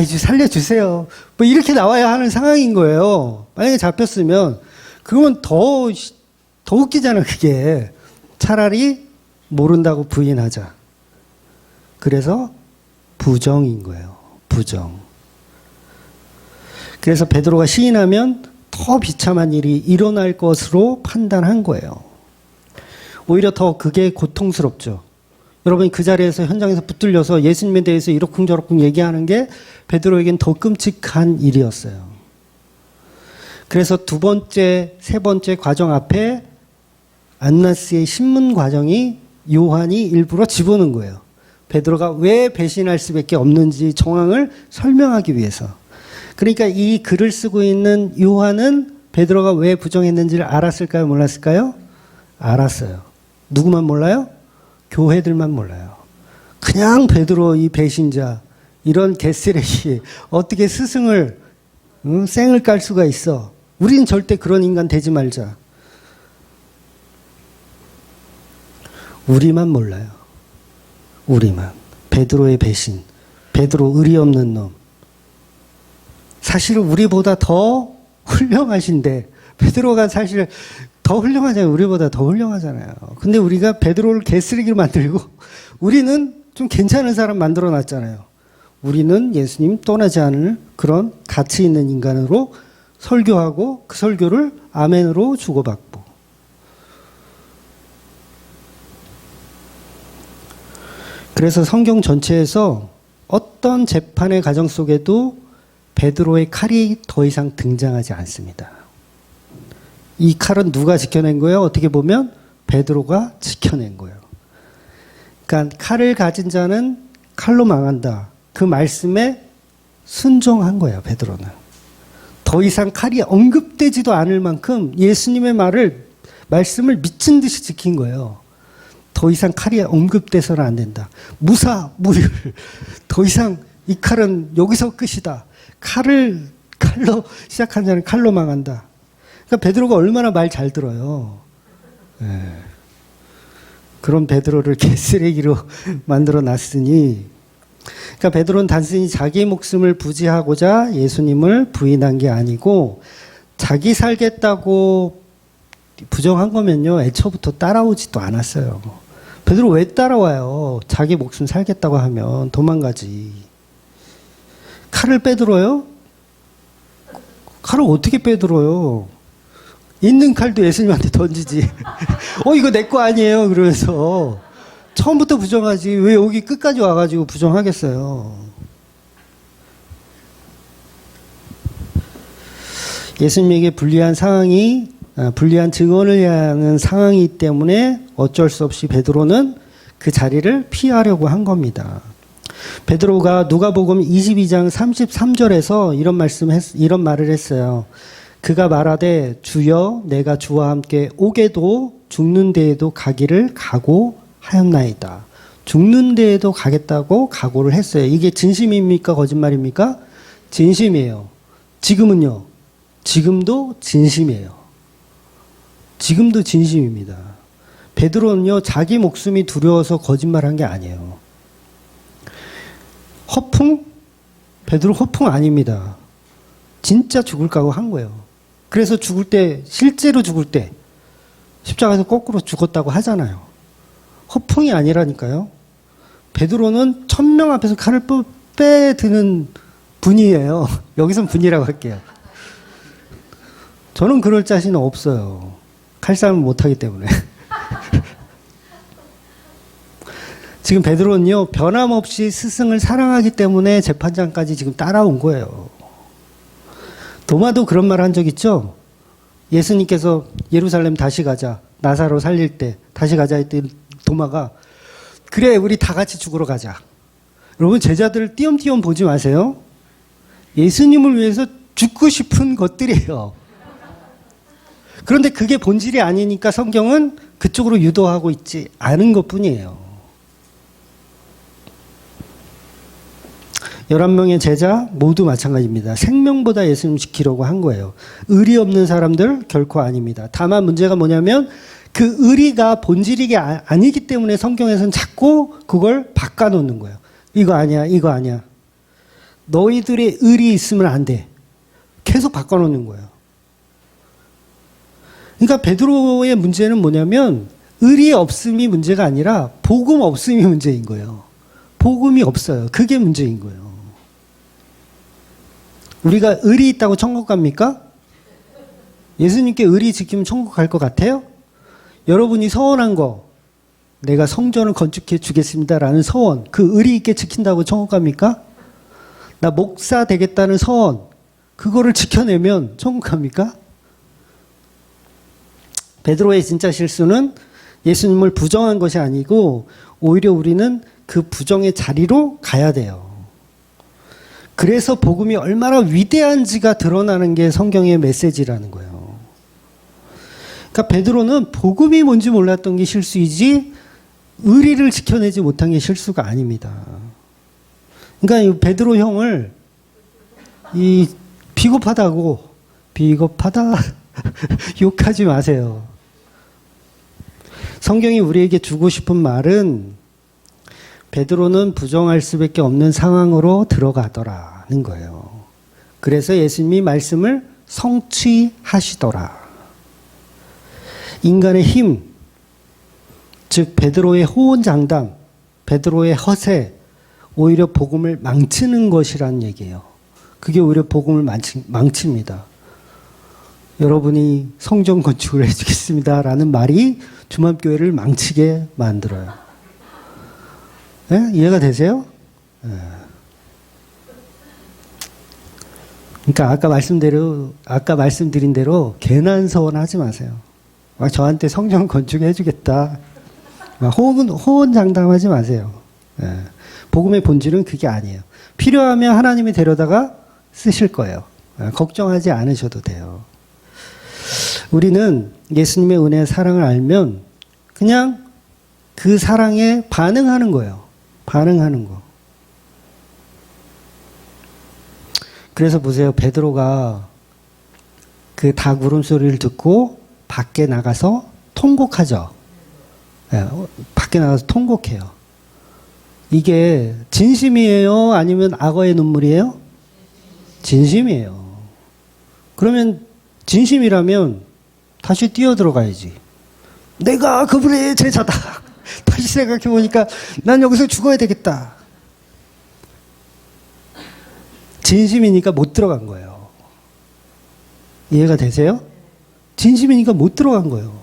[SPEAKER 1] 이제 살려주세요. 뭐 이렇게 나와야 하는 상황인 거예요. 만약에 잡혔으면 그러면 더 웃기잖아 그게. 차라리 모른다고 부인하자. 그래서 부정인 거예요. 부정. 그래서 베드로가 시인하면 더 비참한 일이 일어날 것으로 판단한 거예요. 오히려 더 그게 고통스럽죠. 여러분이 그 자리에서 현장에서 붙들려서 예수님에 대해서 이러쿵저러쿵 얘기하는 게 베드로에겐 더 끔찍한 일이었어요. 그래서 두 번째, 세 번째 과정 앞에 안나스의 신문 과정이 요한이 일부러 집어넣은 거예요. 베드로가 왜 배신할 수밖에 없는지 정황을 설명하기 위해서. 그러니까 이 글을 쓰고 있는 요한은 베드로가 왜 부정했는지를 알았을까요? 몰랐을까요? 알았어요. 누구만 몰라요? 교회들만 몰라요. 그냥 베드로 이 배신자, 이런 개쓰레기 어떻게 스승을 쌩을 깔 수가 있어. 우리는 절대 그런 인간 되지 말자. 우리만 몰라요. 우리만. 베드로의 배신, 베드로 의리 없는 놈. 사실 우리보다 더 훌륭하신데, 베드로가 사실 더 훌륭하잖아요. 우리보다 더 훌륭하잖아요. 근데 우리가 베드로를 개쓰레기로 만들고 우리는 좀 괜찮은 사람 만들어 놨잖아요. 우리는 예수님 떠나지 않을 그런 가치 있는 인간으로 설교하고 그 설교를 아멘으로 주고받고. 그래서 성경 전체에서 어떤 재판의 과정 속에도 베드로의 칼이 더 이상 등장하지 않습니다. 이 칼은 누가 지켜낸 거예요? 어떻게 보면 베드로가 지켜낸 거예요. 그러니까 칼을 가진 자는 칼로 망한다. 그 말씀에 순종한 거예요, 베드로는. 더 이상 칼이 언급되지도 않을 만큼 예수님의 말씀을 미친 듯이 지킨 거예요. 더 이상 칼이 언급돼서는 안 된다. 무사, 무율. 더 이상 이 칼은 여기서 끝이다. 칼로 시작한 자는 칼로 망한다. 그러니까 베드로가 얼마나 말 잘 들어요. 네. 그런 베드로를 개쓰레기로 만들어 놨으니, 그러니까 베드로는 단순히 자기 목숨을 부지하고자 예수님을 부인한 게 아니고, 자기 살겠다고 부정한 거면요, 애초부터 따라오지도 않았어요. 베드로 왜 따라와요? 자기 목숨 살겠다고 하면 도망가지. 칼을 빼들어요? 칼을 어떻게 빼들어요? 있는 칼도 예수님한테 던지지. 이거 내 거 아니에요. 그러면서 처음부터 부정하지. 왜 여기 끝까지 와가지고 부정하겠어요? 예수님에게 불리한 증언을 해야 하는 상황이기 때문에 어쩔 수 없이 베드로는 그 자리를 피하려고 한 겁니다. 베드로가 누가복음 22장 33절에서 이런 말을 했어요. 그가 말하되 주여 내가 주와 함께 오게도 죽는 데에도 가기를 각오하였나이다. 죽는 데에도 가겠다고 각오를 했어요. 이게 진심입니까? 거짓말입니까? 진심이에요. 지금은요? 지금도 진심이에요. 지금도 진심입니다. 베드로는요, 자기 목숨이 두려워서 거짓말한 게 아니에요. 허풍? 베드로 허풍 아닙니다. 진짜 죽을 각오한 거예요. 그래서 실제로 죽을 때 십자가에서 거꾸로 죽었다고 하잖아요. 허풍이 아니라니까요. 베드로는 1000명 앞에서 칼을 빼드는 분이에요. 여기선 분이라고 할게요. 저는 그럴 자신은 없어요. 칼싸움을 못하기 때문에. 지금 베드로는요, 변함없이 스승을 사랑하기 때문에 재판장까지 지금 따라온 거예요. 도마도 그런 말 한 적 있죠? 예수님께서 예루살렘 다시 가자. 나사로 살릴 때 다시 가자 했더니 도마가 그래, 우리 다 같이 죽으러 가자. 여러분, 제자들을 띄엄띄엄 보지 마세요. 예수님을 위해서 죽고 싶은 것들이에요. 그런데 그게 본질이 아니니까 성경은 그쪽으로 유도하고 있지 않은 것뿐이에요. 11명의 제자 모두 마찬가지입니다. 생명보다 예수님 지키려고 한 거예요. 의리 없는 사람들 결코 아닙니다. 다만 문제가 뭐냐면 그 의리가 본질이 아니기 때문에 성경에서는 자꾸 그걸 바꿔놓는 거예요. 이거 아니야, 이거 아니야. 너희들의 의리 있으면 안 돼. 계속 바꿔놓는 거예요. 그러니까 베드로의 문제는 뭐냐면 의리 없음이 문제가 아니라 복음 없음이 문제인 거예요. 복음이 없어요. 그게 문제인 거예요. 우리가 의리 있다고 천국 갑니까? 예수님께 의리 지키면 천국 갈 것 같아요? 여러분이 서원한 거, 내가 성전을 건축해 주겠습니다라는 서원, 그 의리 있게 지킨다고 천국 갑니까? 나 목사 되겠다는 서원, 그거를 지켜내면 천국 갑니까? 베드로의 진짜 실수는 예수님을 부정한 것이 아니고 오히려 우리는 그 부정의 자리로 가야 돼요. 그래서 복음이 얼마나 위대한지가 드러나는 게 성경의 메시지라는 거예요. 그러니까 베드로는 복음이 뭔지 몰랐던 게 실수이지 의리를 지켜내지 못한 게 실수가 아닙니다. 그러니까 이 베드로 형을 비겁하다 욕하지 마세요. 성경이 우리에게 주고 싶은 말은 베드로는 부정할 수밖에 없는 상황으로 들어가더라는 거예요. 그래서 예수님이 말씀을 성취하시더라. 인간의 힘, 즉 베드로의 호언장담, 베드로의 허세, 오히려 복음을 망치는 것이라는 얘기예요. 그게 오히려 복음을 망칩니다. 여러분이 성전 건축을 해주겠습니다라는 말이 주맘교회를 망치게 만들어요. 네? 이해가 되세요? 네. 그러니까 아까 말씀드린 대로 괜한 소원하지 마세요. 막 저한테 성전 건축해주겠다. 호언장담하지 마세요. 네. 복음의 본질은 그게 아니에요. 필요하면 하나님이 데려다가 쓰실 거예요. 걱정하지 않으셔도 돼요. 우리는 예수님의 은혜의 사랑을 알면 그냥 그 사랑에 반응하는 거예요. 반응하는 거. 그래서 보세요. 베드로가 그 닭 울음소리를 듣고 밖에 나가서 통곡하죠. 네, 밖에 나가서 통곡해요. 이게 진심이에요? 아니면 악어의 눈물이에요? 진심이에요. 그러면 진심이라면 다시 뛰어들어가야지. 내가 그분의 제자다. 다시 생각해보니까 난 여기서 죽어야 되겠다. 진심이니까 못 들어간 거예요. 이해가 되세요? 진심이니까 못 들어간 거예요.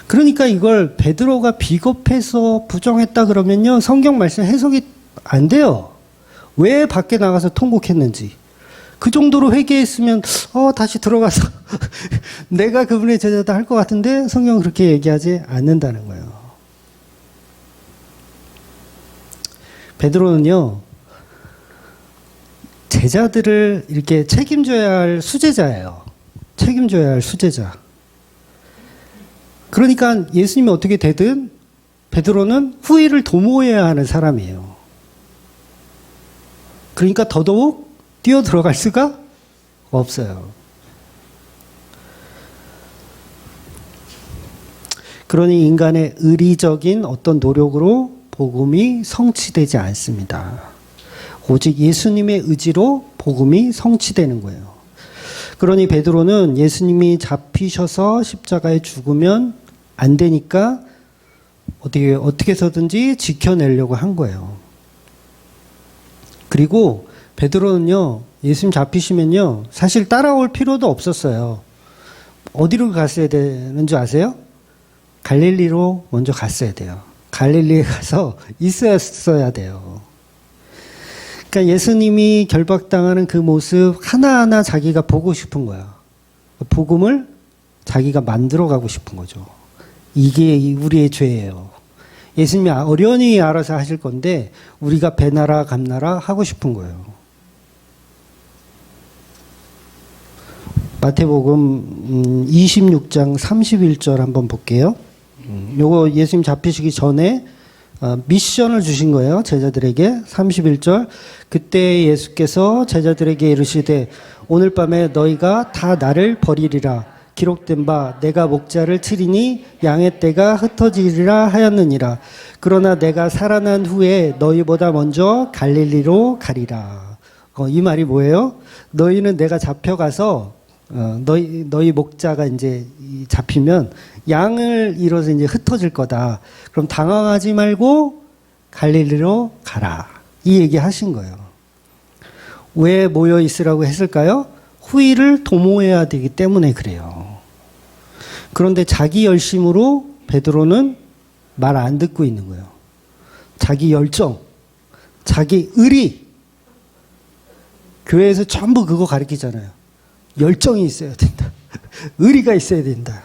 [SPEAKER 1] 그러니까 이걸 베드로가 비겁해서 부정했다 그러면요, 성경 말씀 해석이 안 돼요. 왜 밖에 나가서 통곡했는지. 그 정도로 회개했으면 다시 들어가서 내가 그분의 제자다 할 것 같은데 성경은 그렇게 얘기하지 않는다는 거예요. 베드로는요, 제자들을 이렇게 책임져야 할 수제자예요. 책임져야 할 수제자. 그러니까 예수님이 어떻게 되든 베드로는 후위를 도모해야 하는 사람이에요. 그러니까 더더욱 뛰어 들어갈 수가 없어요. 그러니 인간의 의리적인 어떤 노력으로 복음이 성취되지 않습니다. 오직 예수님의 의지로 복음이 성취되는 거예요. 그러니 베드로는 예수님이 잡히셔서 십자가에 죽으면 안 되니까 어떻게 해서든지 지켜내려고 한 거예요. 그리고 베드로는요, 예수님 잡히시면요, 사실 따라올 필요도 없었어요. 어디로 갔어야 되는 줄 아세요? 갈릴리로 먼저 갔어야 돼요. 갈릴리에 가서 있었어야 돼요. 그러니까 예수님이 결박당하는 그 모습 하나하나 자기가 보고 싶은 거야. 복음을 자기가 만들어가고 싶은 거죠. 이게 우리의 죄예요. 예수님이 어련히 알아서 하실 건데 우리가 배나라 감나라 하고 싶은 거예요. 마태복음 26장 31절 한번 볼게요. 요거 예수님 잡히시기 전에 미션을 주신 거예요. 제자들에게. 31절. 그때 예수께서 제자들에게 이르시되 오늘 밤에 너희가 다 나를 버리리라. 기록된 바 내가 목자를 치리니 양의 떼가 흩어지리라 하였느니라. 그러나 내가 살아난 후에 너희보다 먼저 갈릴리로 가리라. 이 말이 뭐예요? 너희는 내가 잡혀가서 너희 목자가 이제 잡히면 양을 잃어서 이제 흩어질 거다. 그럼 당황하지 말고 갈릴리로 가라. 이 얘기 하신 거예요. 왜 모여 있으라고 했을까요? 후위를 도모해야 되기 때문에 그래요. 그런데 자기 열심으로 베드로는 말 안 듣고 있는 거예요. 자기 열정, 자기 의리. 교회에서 전부 그거 가르치잖아요. 열정이 있어야 된다. 의리가 있어야 된다.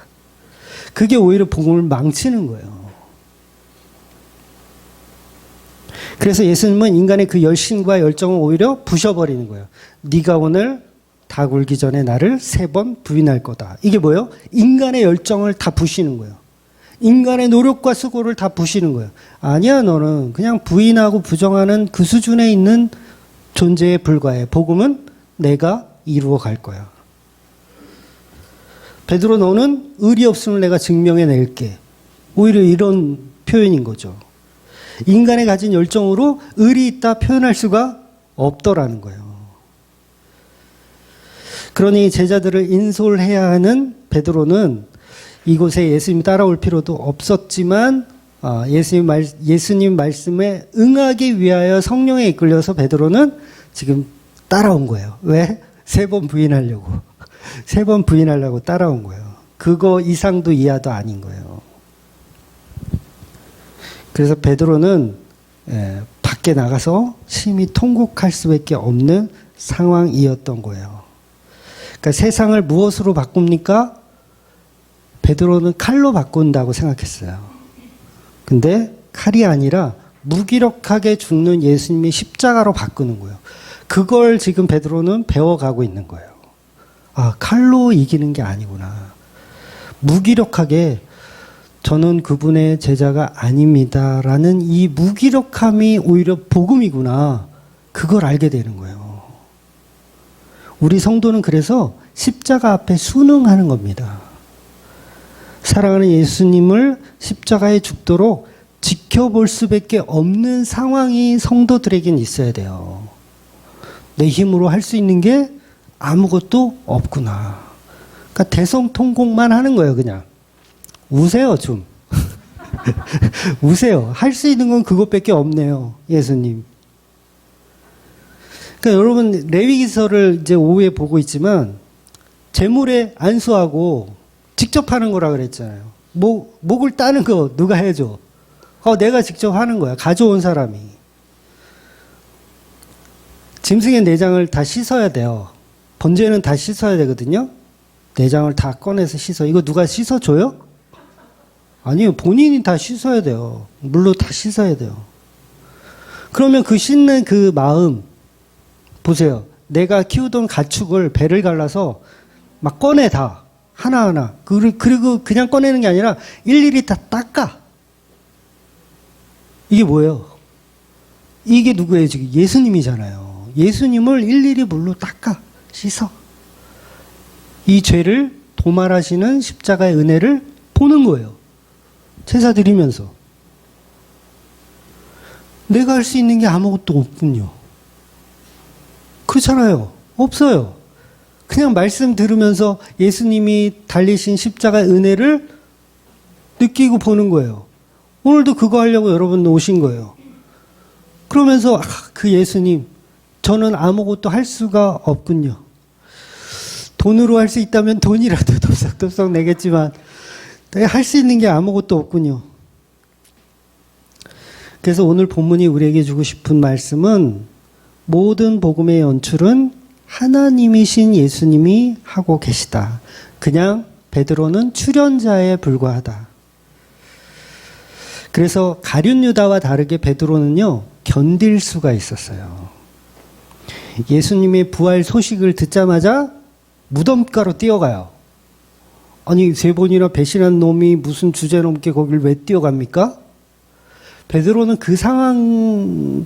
[SPEAKER 1] 그게 오히려 복음을 망치는 거예요. 그래서 예수님은 인간의 그 열심과 열정을 오히려 부셔버리는 거예요. 네가 오늘 닭 울기 전에 나를 3번 부인할 거다. 이게 뭐예요? 인간의 열정을 다 부시는 거예요. 인간의 노력과 수고를 다 부시는 거예요. 아니야, 너는 그냥 부인하고 부정하는 그 수준에 있는 존재에 불과해. 복음은 내가 이루어 갈 거야. 베드로, 너는 의리 없음을 내가 증명해 낼게. 오히려 이런 표현인 거죠. 인간의 가진 열정으로 의리 있다 표현할 수가 없더라는 거예요. 그러니 제자들을 인솔해야 하는 베드로는 이곳에 예수님 따라올 필요도 없었지만 예수님 말씀에 응하기 위하여 성령에 이끌려서 베드로는 지금 따라온 거예요. 왜? 3번 부인하려고. 3번 부인하려고 따라온 거예요. 그거 이상도 이하도 아닌 거예요. 그래서 베드로는 밖에 나가서 심히 통곡할 수밖에 없는 상황이었던 거예요. 그러니까 세상을 무엇으로 바꿉니까? 베드로는 칼로 바꾼다고 생각했어요. 근데 칼이 아니라 무기력하게 죽는 예수님의 십자가로 바꾸는 거예요. 그걸 지금 베드로는 배워가고 있는 거예요. 아, 칼로 이기는 게 아니구나. 무기력하게 저는 그분의 제자가 아닙니다라는 이 무기력함이 오히려 복음이구나. 그걸 알게 되는 거예요. 우리 성도는 그래서 십자가 앞에 순응하는 겁니다. 사랑하는 예수님을 십자가에 죽도록 지켜볼 수밖에 없는 상황이 성도들에겐 있어야 돼요. 내 힘으로 할 수 있는 게 아무것도 없구나. 그러니까 대성통곡만 하는 거예요, 그냥. 우세요, 좀. 우세요. 할 수 있는 건 그것밖에 없네요, 예수님. 그러니까 여러분, 레위기서를 이제 오후에 보고 있지만, 제물에 안수하고 직접 하는 거라 그랬잖아요. 목을 따는 거 누가 해줘? 내가 직접 하는 거야. 가져온 사람이. 짐승의 내장을 다 씻어야 돼요. 번제는 다 씻어야 되거든요. 내장을 다 꺼내서 씻어. 이거 누가 씻어줘요? 아니요. 본인이 다 씻어야 돼요. 물로 다 씻어야 돼요. 그러면 그 씻는 그 마음, 보세요. 내가 키우던 가축을 배를 갈라서 막 꺼내 다. 하나하나. 그리고 그냥 꺼내는 게 아니라 일일이 다 닦아. 이게 뭐예요? 이게 누구예요? 지금 예수님이잖아요. 예수님을 일일이 물로 닦아. 씻어. 이 죄를 도말하시는 십자가의 은혜를 보는 거예요. 제사 드리면서. 내가 할 수 있는 게 아무것도 없군요. 그렇잖아요. 없어요. 그냥 말씀 들으면서 예수님이 달리신 십자가의 은혜를 느끼고 보는 거예요. 오늘도 그거 하려고 여러분 오신 거예요. 그러면서 그 예수님, 저는 아무것도 할 수가 없군요. 돈으로 할 수 있다면 돈이라도 덥석덥석 내겠지만 할 수 있는 게 아무것도 없군요. 그래서 오늘 본문이 우리에게 주고 싶은 말씀은 모든 복음의 연출은 하나님이신 예수님이 하고 계시다. 그냥 베드로는 출연자에 불과하다. 그래서 가룟 유다와 다르게 베드로는요, 견딜 수가 있었어요. 예수님의 부활 소식을 듣자마자 무덤가로 뛰어가요. 아니, 3번이나 배신한 놈이 무슨 주제넘게 거길 왜 뛰어갑니까? 베드로는 그 상황이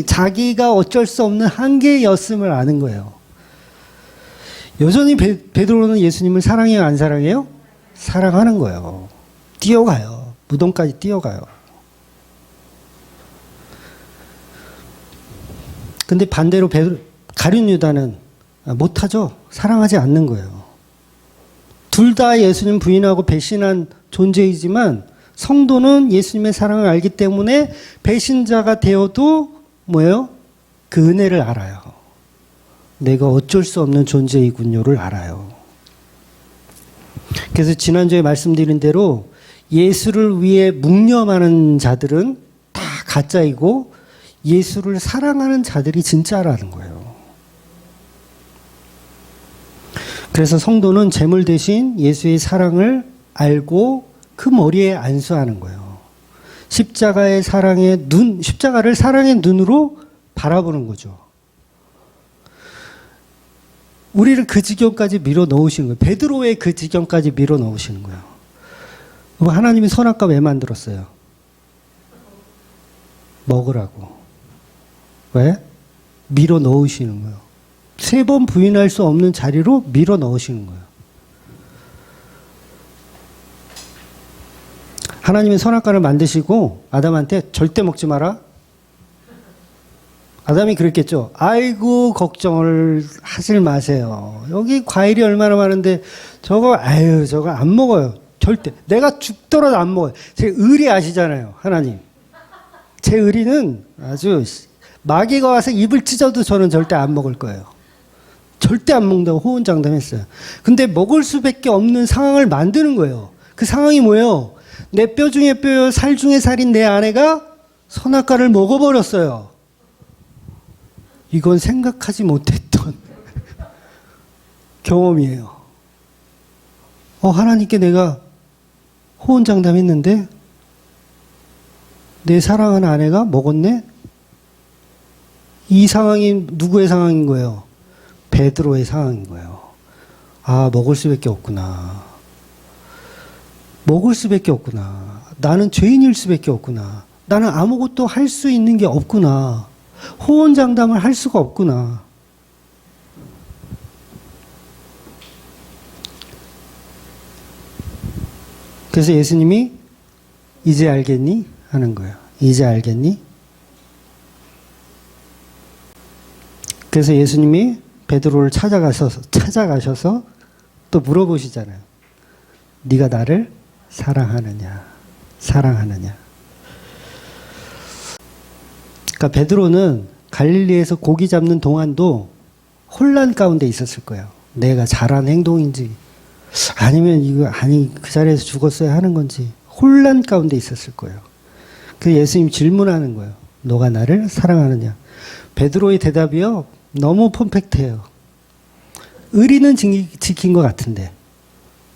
[SPEAKER 1] 자기가 어쩔 수 없는 한계였음을 아는 거예요. 여전히 베드로는 예수님을 사랑해요, 안 사랑해요? 사랑하는 거예요. 뛰어가요. 무덤까지 뛰어가요. 근데 반대로 가룟 유다는 못하죠. 사랑하지 않는 거예요. 둘 다 예수님 부인하고 배신한 존재이지만 성도는 예수님의 사랑을 알기 때문에 배신자가 되어도 뭐예요? 그 은혜를 알아요. 내가 어쩔 수 없는 존재이군요를 알아요. 그래서 지난주에 말씀드린 대로 예수를 위해 묵념하는 자들은 다 가짜이고 예수를 사랑하는 자들이 진짜라는 거예요. 그래서 성도는 제물 대신 예수의 사랑을 알고 그 머리에 안수하는 거예요. 십자가를 사랑의 눈으로 바라보는 거죠. 우리를 그 지경까지 밀어 넣으시는 거예요. 베드로의 그 지경까지 밀어 넣으시는 거예요. 하나님이 선악과 왜 만들었어요? 먹으라고. 왜? 밀어 넣으시는 거예요. 3번 부인할 수 없는 자리로 밀어 넣으시는 거예요. 하나님은 선악과를 만드시고 아담한테 절대 먹지 마라. 아담이 그랬겠죠. 아이고 걱정을 하실 마세요. 여기 과일이 얼마나 많은데 저거 안 먹어요. 절대. 내가 죽더라도 안 먹어요. 제 의리 아시잖아요. 하나님. 제 의리는 아주 마귀가 와서 입을 찢어도 저는 절대 안 먹을 거예요. 절대 안 먹는다고 호언장담했어요. 근데 먹을 수밖에 없는 상황을 만드는 거예요. 그 상황이 뭐예요? 내 뼈 중에 뼈요, 살 중에 살인 내 아내가 선악과를 먹어버렸어요. 이건 생각하지 못했던 경험이에요. 하나님께 내가 호언장담했는데 내 사랑하는 아내가 먹었네? 이 상황이 누구의 상황인 거예요? 베드로의 상황인 거예요. 아, 먹을 수밖에 없구나. 먹을 수밖에 없구나. 나는 죄인일 수밖에 없구나. 나는 아무것도 할 수 있는 게 없구나. 호언장담을 할 수가 없구나. 그래서 예수님이 이제 알겠니? 하는 거예요. 이제 알겠니? 그래서 예수님이 베드로를 찾아가셔서 또 물어보시잖아요. 네가 나를 사랑하느냐? 사랑하느냐? 그러니까 베드로는 갈릴리에서 고기 잡는 동안도 혼란 가운데 있었을 거예요. 내가 잘한 행동인지 아니면 그 자리에서 죽었어야 하는 건지 혼란 가운데 있었을 거예요. 그래서 예수님 질문하는 거예요. 너가 나를 사랑하느냐? 베드로의 대답이요. 너무 퍼펙트해요. 의리는 지킨 것 같은데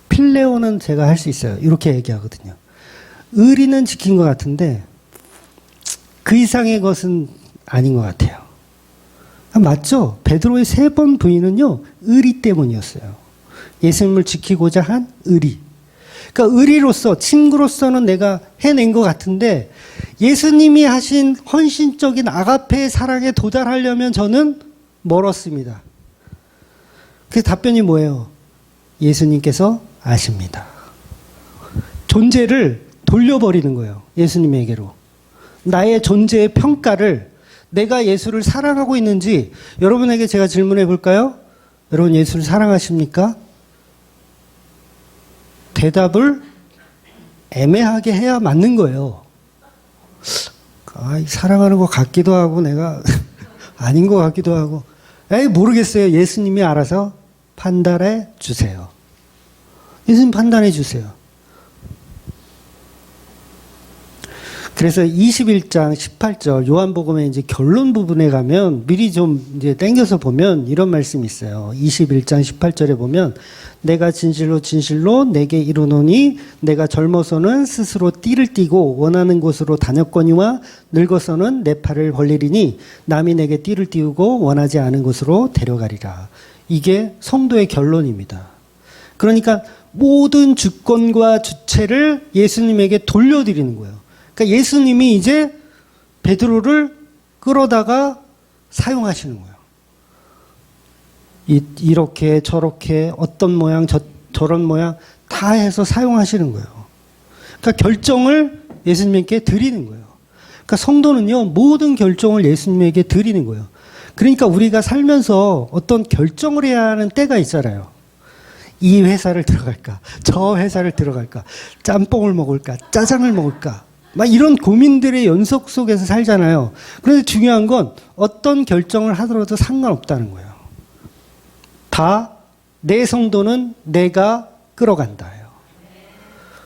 [SPEAKER 1] 필레오는 제가 할 수 있어요. 이렇게 얘기하거든요. 의리는 지킨 것 같은데 그 이상의 것은 아닌 것 같아요. 맞죠? 베드로의 3번 부인은요. 의리 때문이었어요. 예수님을 지키고자 한 의리. 그러니까 의리로서 친구로서는 내가 해낸 것 같은데 예수님이 하신 헌신적인 아가페의 사랑에 도달하려면 저는 멀었습니다. 그 답변이 뭐예요? 예수님께서 아십니다. 존재를 돌려버리는 거예요. 예수님에게로. 나의 존재의 평가를 내가 예수를 사랑하고 있는지 여러분에게 제가 질문해 볼까요? 여러분 예수를 사랑하십니까? 대답을 애매하게 해야 맞는 거예요. 사랑하는 것 같기도 하고 내가 아닌 것 같기도 하고 모르겠어요. 예수님이 알아서 판단해 주세요. 예수님 판단해 주세요. 그래서 21장 18절 요한복음의 이제 결론 부분에 가면 미리 좀 이제 땡겨서 보면 이런 말씀이 있어요. 21장 18절에 보면 내가 진실로 진실로 내게 이르노니 내가 젊어서는 스스로 띠를 띠고 원하는 곳으로 다녔거니와 늙어서는 내 팔을 벌리리니 남이 내게 띠를 띠우고 원하지 않은 곳으로 데려가리라. 이게 성도의 결론입니다. 그러니까 모든 주권과 주체를 예수님에게 돌려드리는 거예요. 그러니까 예수님이 이제 베드로를 끌어다가 사용하시는 거예요. 이렇게 저렇게 어떤 모양 저런 모양 다 해서 사용하시는 거예요. 그러니까 결정을 예수님께 드리는 거예요. 그러니까 성도는요 모든 결정을 예수님에게 드리는 거예요. 그러니까 우리가 살면서 어떤 결정을 해야 하는 때가 있잖아요. 이 회사를 들어갈까? 저 회사를 들어갈까? 짬뽕을 먹을까? 짜장을 먹을까? 막 이런 고민들의 연속 속에서 살잖아요. 그런데 중요한 건 어떤 결정을 하더라도 상관없다는 거예요. 다 내 성도는 내가 끌어간다예요.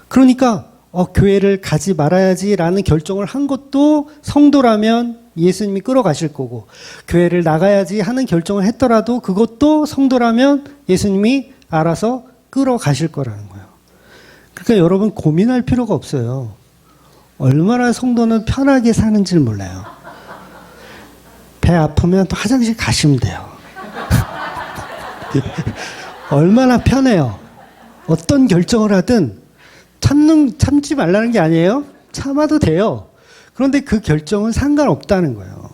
[SPEAKER 1] 그러니까 교회를 가지 말아야지라는 결정을 한 것도 성도라면 예수님이 끌어가실 거고 교회를 나가야지 하는 결정을 했더라도 그것도 성도라면 예수님이 알아서 끌어가실 거라는 거예요. 그러니까 여러분 고민할 필요가 없어요. 얼마나 성도는 편하게 사는지를 몰라요. 배 아프면 또 화장실 가시면 돼요. 얼마나 편해요. 어떤 결정을 하든 참지 말라는 게 아니에요. 참아도 돼요. 그런데 그 결정은 상관없다는 거예요.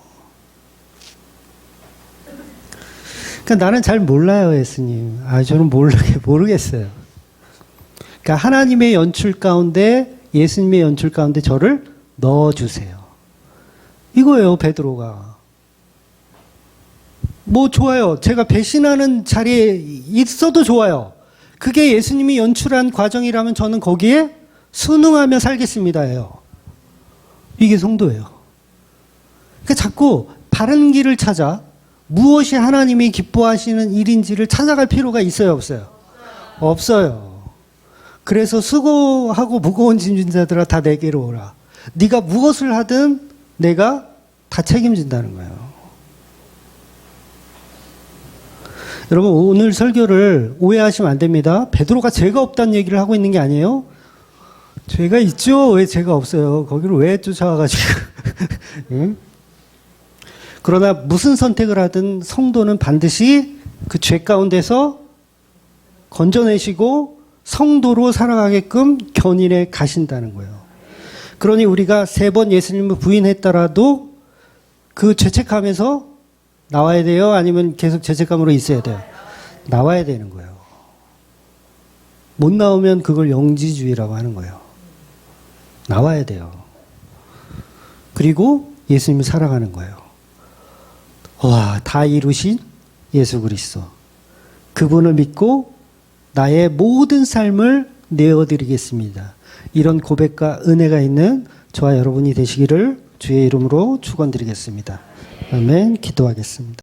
[SPEAKER 1] 그러니까 나는 잘 몰라요, 예수님. 저는 모르겠어요. 그러니까 하나님의 연출 가운데 예수님의 연출 가운데 저를 넣어주세요. 이거예요, 베드로가. 뭐 좋아요. 제가 배신하는 자리에 있어도 좋아요. 그게 예수님이 연출한 과정이라면 저는 거기에 순응하며 살겠습니다예요. 이게 성도예요. 그러니까 자꾸 바른 길을 찾아 무엇이 하나님이 기뻐하시는 일인지를 찾아갈 필요가 있어요, 없어요? 없어요. 그래서 수고하고 무거운 짐 진 자들아 다 내게로 오라. 네가 무엇을 하든 내가 다 책임진다는 거예요. 여러분, 오늘 설교를 오해하시면 안 됩니다. 베드로가 죄가 없다는 얘기를 하고 있는 게 아니에요. 죄가 있죠. 왜 죄가 없어요? 거기를 왜 쫓아와가지고. 응? 그러나 무슨 선택을 하든 성도는 반드시 그 죄 가운데서 건져내시고 성도로 살아가게끔 견인해 가신다는 거예요. 그러니 우리가 3번 예수님을 부인했더라도 그 죄책감에서 나와야 돼요? 아니면 계속 죄책감으로 있어야 돼요? 나와야 되는 거예요. 못 나오면 그걸 영지주의라고 하는 거예요. 나와야 돼요. 그리고 예수님을 살아가는 거예요. 와, 다 이루신 예수 그리스도. 그분을 믿고 나의 모든 삶을 내어드리겠습니다. 이런 고백과 은혜가 있는 저와 여러분이 되시기를 주의 이름으로 축원드리겠습니다. 아멘. 기도하겠습니다.